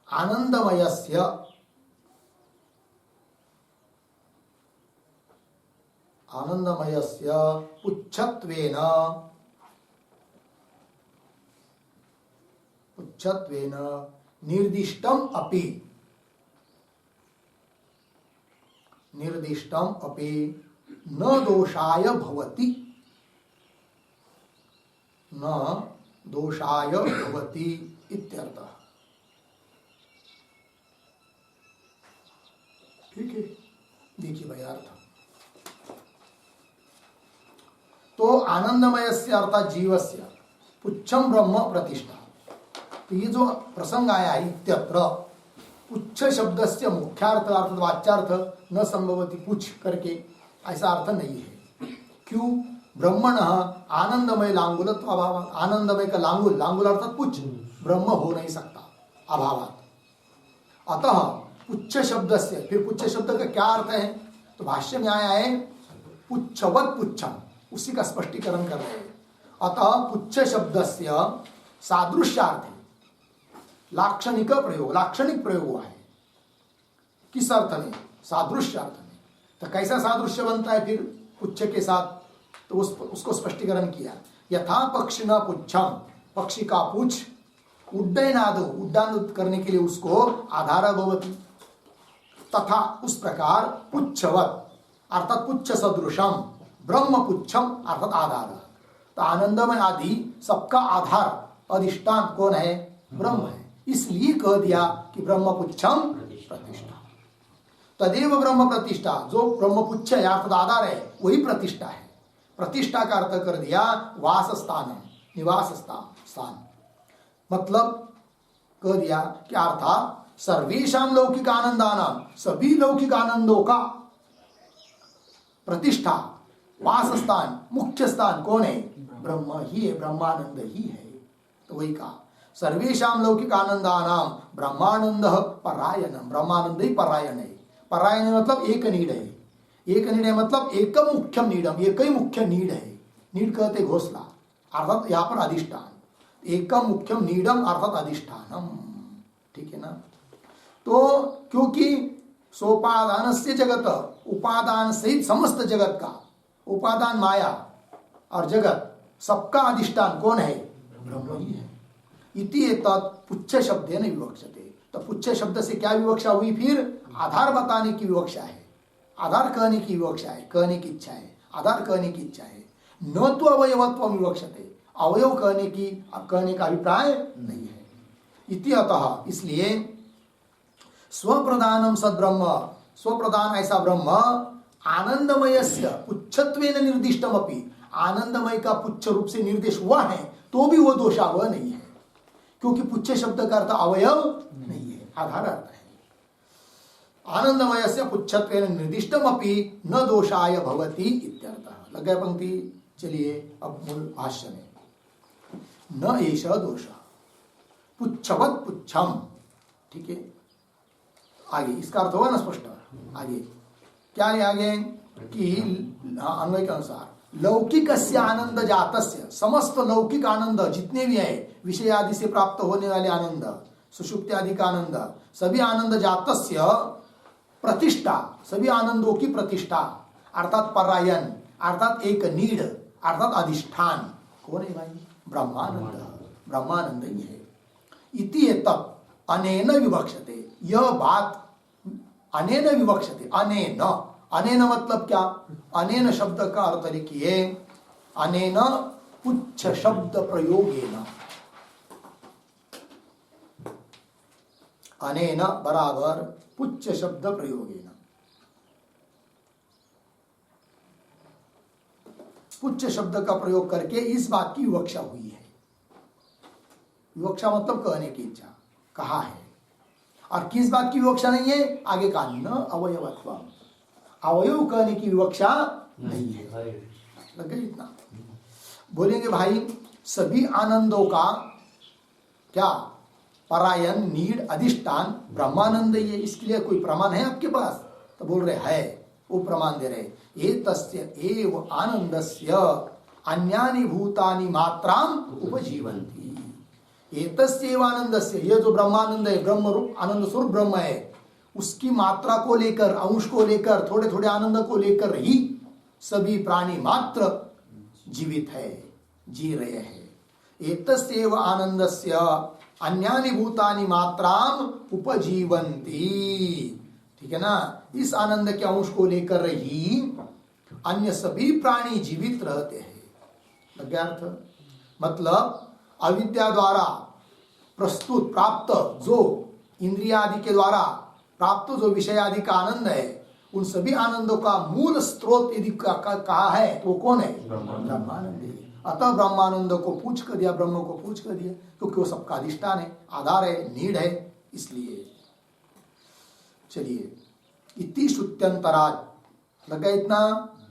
आनंदमयस्य पुच्छत्वेन निर्दिष्टम अपि न दोषाय भवति। न दोषाय भवति इत्यर्थः। ठीक है, देखिए भाई अर्थ। तो आनंदमयस्य अर्थात जीवस्य पुच्छम ब्रह्म प्रतिष्ठा। तो ये जो प्रसंग आया है इत्यत्र पुच्छ शब्दस्य मुख्यार्थ अर्थात वाच्यार्थ न संभवति पुच्छ करके ऐसा अर्थ नहीं है। क्यों? ब्रह्मण आनंदमय लांगुलत्व अभाव। आनंदमय का लांगुल अर्थात पुच्छ ब्रह्म हो नहीं सकता अभावात। अतः पुच्छ शब्द से, फिर पुच्छ शब्द का क्या अर्थ है? तो भाष्य में आया है पुच्छवत पुच्छम, उसी का स्पष्टीकरण कर रहे हैं। अतः पुच्छ शब्द से सादृश्यार्थ है, लाक्षणिक प्रयोग हुआ है। किस अर्थ में? सादृश्य अर्थ में। तो कैसा सादृश्य बनता है फिर पुच्छ के साथ? तो उसको स्पष्टीकरण किया। यथा पक्षी न पुच्छम, पक्षी का पुच्छ उड्डान करने के लिए उसको आधार भवति, तथा उस प्रकार पुच्छवत अर्थात पुच्छ सदृशम ब्रह्म पुच्छम अर्थात आधार। तो आनंदमय आदि सबका आधार अधिष्ठान कौन है? ब्रह्म है। इसलिए कह दिया कि ब्रह्म पुच्छम प्रतिष्ठा। तदेव ब्रह्म प्रतिष्ठा, जो ब्रह्म पुच्छ है अर्थात आधार है वही प्रतिष्ठा है। प्रतिष्ठा का अर्थ कर दिया वास स्थान, निवास स्थान। मतलब कह दिया कि अर्थात सर्वेषां लौकिक आनंदानां, सभी लौकिक आनंदों का प्रतिष्ठा, वास स्थान, मुख्य स्थान कौन है? ब्रह्म ही है, ब्रह्मानंद ही है। तो वही कहा सर्वेषां लौकिक आनंदानां ब्रह्मानंद परायणम, ब्रह्मानंद ही परायण है। परायण मतलब एक नीड है। एक नीड है मतलब एकम मुख्यम नीडम, एक ही मुख्य नीड है। नीड कहते घोसला अर्थात यहाँ पर अधिष्ठान। एकम मुख्यम नीडम अर्थात अधिष्ठानम। ठीक है ना? तो क्योंकि सोपादान से जगत, उपादान सहित समस्त जगत का, उपादान माया और जगत सबका अधिष्ठान कौन है? ब्रह्म ही है। इति एतत् पुच्छ शब्देन विवक्षते। तो पुच्छ शब्द से क्या विवक्षा हुई? फिर आधार बताने की विवक्षा है, आधार कहने की विवक्षा है, कहने की इच्छा है, आधार कहने की इच्छा है। न तो अवयवत्व विवक्षते, अवयव कहने का अभिप्राय नहीं है। इति अतः इसलिए स्वप्रधानम सद्ब्रह्म, स्वप्रधान ऐसा ब्रह्म आनंदमयस्य पुच्छत्वेन निर्दिष्टमपि, आनंदमय का पुच्छ रूप से निर्देश हुआ है तो भी वो दोषावह नहीं है, क्योंकि पुच्छ शब्द का अर्थ अवयव नहीं है, आधार अर्थ है। आनंदमयस्य पुच्छत्वेन निर्दिष्टमपि न दोषाय भवति इत्यर्थः। लग गया पंक्ति? चलिए अब मूल भाष्य में। न एष दोषः पुच्छवत पुच्छम। ठीक है, आगे इसका अर्थ होगा ना स्पष्ट? आगे क्या है आगे कि अन्वय के अनुसार लौकिकस्य आनंद जातस्य, समस्त लौकिक आनंद जितने भी है विषय आदि से प्राप्त होने वाले आनंद, सुषुप्ति आदि का आनंद, सभी आनंद जातस्य प्रतिष्ठा, सभी आनंदों की प्रतिष्ठा अर्थात परायण अर्थात एक नीड अर्थात अधिष्ठान कौन है भाई? ब्रह्मानंद, ब्रह्मानंद ही है। इति तत् अनेन विवक्षते, यह बात अनेन विवक्षते, अनेन, अनेन मतलब क्या? अनेन शब्द का अर्थ लिखिए अनेन पुच्छ शब्द प्रयोगेन, अनेन बराबर पुच्छ शब्द प्रयोगेन, पुच्छ शब्द का प्रयोग करके इस बात की विवक्षा हुई है। विवक्षा मतलब कहने की इच्छा, कहा है। और किस बात की विवक्षा नहीं है? आगे का न अवयवत्व, अवयव कहने की विवक्षा नहीं है। लग गया इतना? बोलेंगे भाई सभी आनंदों का क्या परायण नीड अधिष्ठान ब्रह्मानंद ही है, इसके लिए कोई प्रमाण है आपके पास? तो बोल रहे है, वो प्रमाण दे रहे एतस्य एव आनंदस्य अन्यानि भूतानि मात्राम उपजीवन्ति। एतस्य एव आनंदस्य, ये जो ब्रह्मानंद है, ब्रह्म रूप आनंद स्वरूप ब्रह्म है, उसकी मात्रा को लेकर, अंश को लेकर, थोड़े थोड़े आनंद को लेकर ही सभी प्राणी मात्र जीवित है, जी रहे हैं। एतस्य एव आनंदस्य अन्यानि भूतानि मात्राम उपजीवन्ति, ठीक है ना? इस आनंद के अंश को लेकर ही अन्य सभी प्राणी जीवित रहते हैं। लग गया अर्थ? मतलब अविद्या द्वारा प्रस्तुत प्राप्त जो इंद्रिया आदि के द्वारा प्राप्त जो विषय आदि का आनंद है, उन सभी आनंदों का मूल स्रोत यदि कहा है तो कौन है? ब्रह्मानंद है। अतः ब्रह्मानंद को पूछ कर दिया, ब्रह्म को पूछ कर दिया, क्योंकि वो सबका अधिष्ठान है, आधार है, नीड है, इसलिए। चलिए इति श्रुत्यंतराज लगा इतना?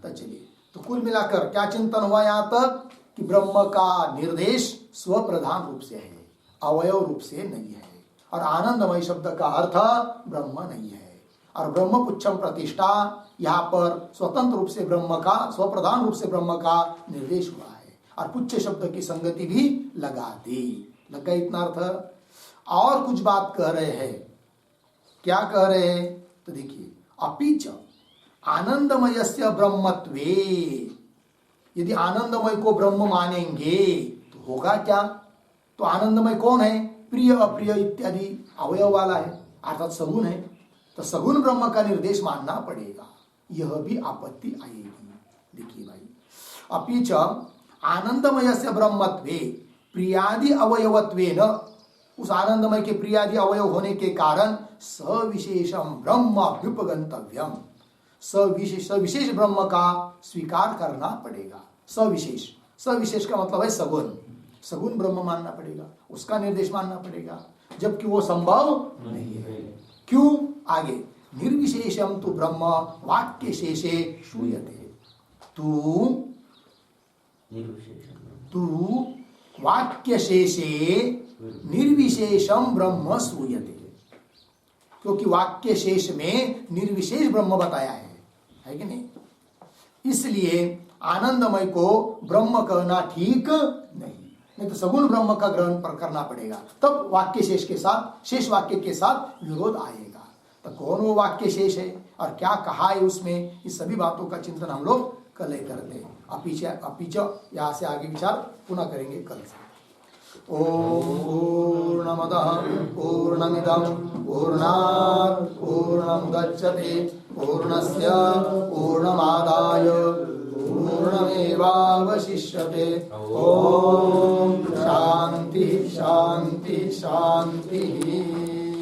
तो चलिए, तो कुल मिलाकर क्या चिंतन हुआ यहाँ तक कि ब्रह्म का निर्देश स्वप्रधान रूप से है, अवयव रूप से नहीं है, और आनंदमय शब्द का अर्थ ब्रह्म नहीं है। और ब्रह्म पुच्छम प्रतिष्ठा, यहाँ पर स्वतंत्र रूप से ब्रह्म का, स्वप्रधान रूप से ब्रह्म का निर्देश हुआ है, और पुच्छ शब्द की संगति भी लगा दी। लगा इतना अर्थ? और कुछ बात कह रहे हैं, क्या कह रहे हैं? तो देखिए, अपिच आनंदमयस्य ब्रह्मत्वे, यदि आनंदमय को ब्रह्म मानेंगे तो होगा क्या? तो आनंदमय कौन है? प्रिय अप्रिय इत्यादि अवयव वाला है, अर्थात सगुण है, तो सगुण ब्रह्म का निर्देश मानना पड़ेगा, यह भी आपत्ति आएगी। देखिए भाई, अपिच आनंदमयस्य ब्रह्मत्वे प्रियादि अवयवत्वेन, उस आनंदमय के प्रियादि अवयव होने के कारण सविशेषम ब्रह्म अभ्युपगंतव्यम, सविशेष ब्रह्म का स्वीकार करना पड़ेगा। सविशेष, सविशेष का मतलब है सगुण, सगुण ब्रह्म मानना पड़ेगा, उसका निर्देश मानना पड़ेगा, जबकि वो संभव नहीं है। क्यों? आगे निर्विशेषम तो ब्रह्म वाक्य शेषे श्रूयते, तू वाक्य शेषे निर्विशेषम ब्रह्म श्रूयते, क्योंकि वाक्य शेष में निर्विशेष ब्रह्म बताया है कि नहीं? इसलिए आनंदमय को ब्रह्म कहना ठीक नहीं तो सगुण ब्रह्म का ग्रहण करना पड़ेगा, तब वाक्य शेष के साथ, शेष वाक्य के साथ विरोध आएगा। तो कौन वो वाक्य शेष है और क्या कहा है उसमें, इस सभी बातों का चिंतन हम लोग कल ही करते हैं। अपीच यहाँ से आगे विचार पुनः करेंगे कल से। ओम पूर्णमदः पूर्णमिदं पूर्णात् पूर्णमुदच्यते पूर्णस्य पूर्णमादाय पूर्णमेवावशिष्यते। ओम शांति शांति शांति।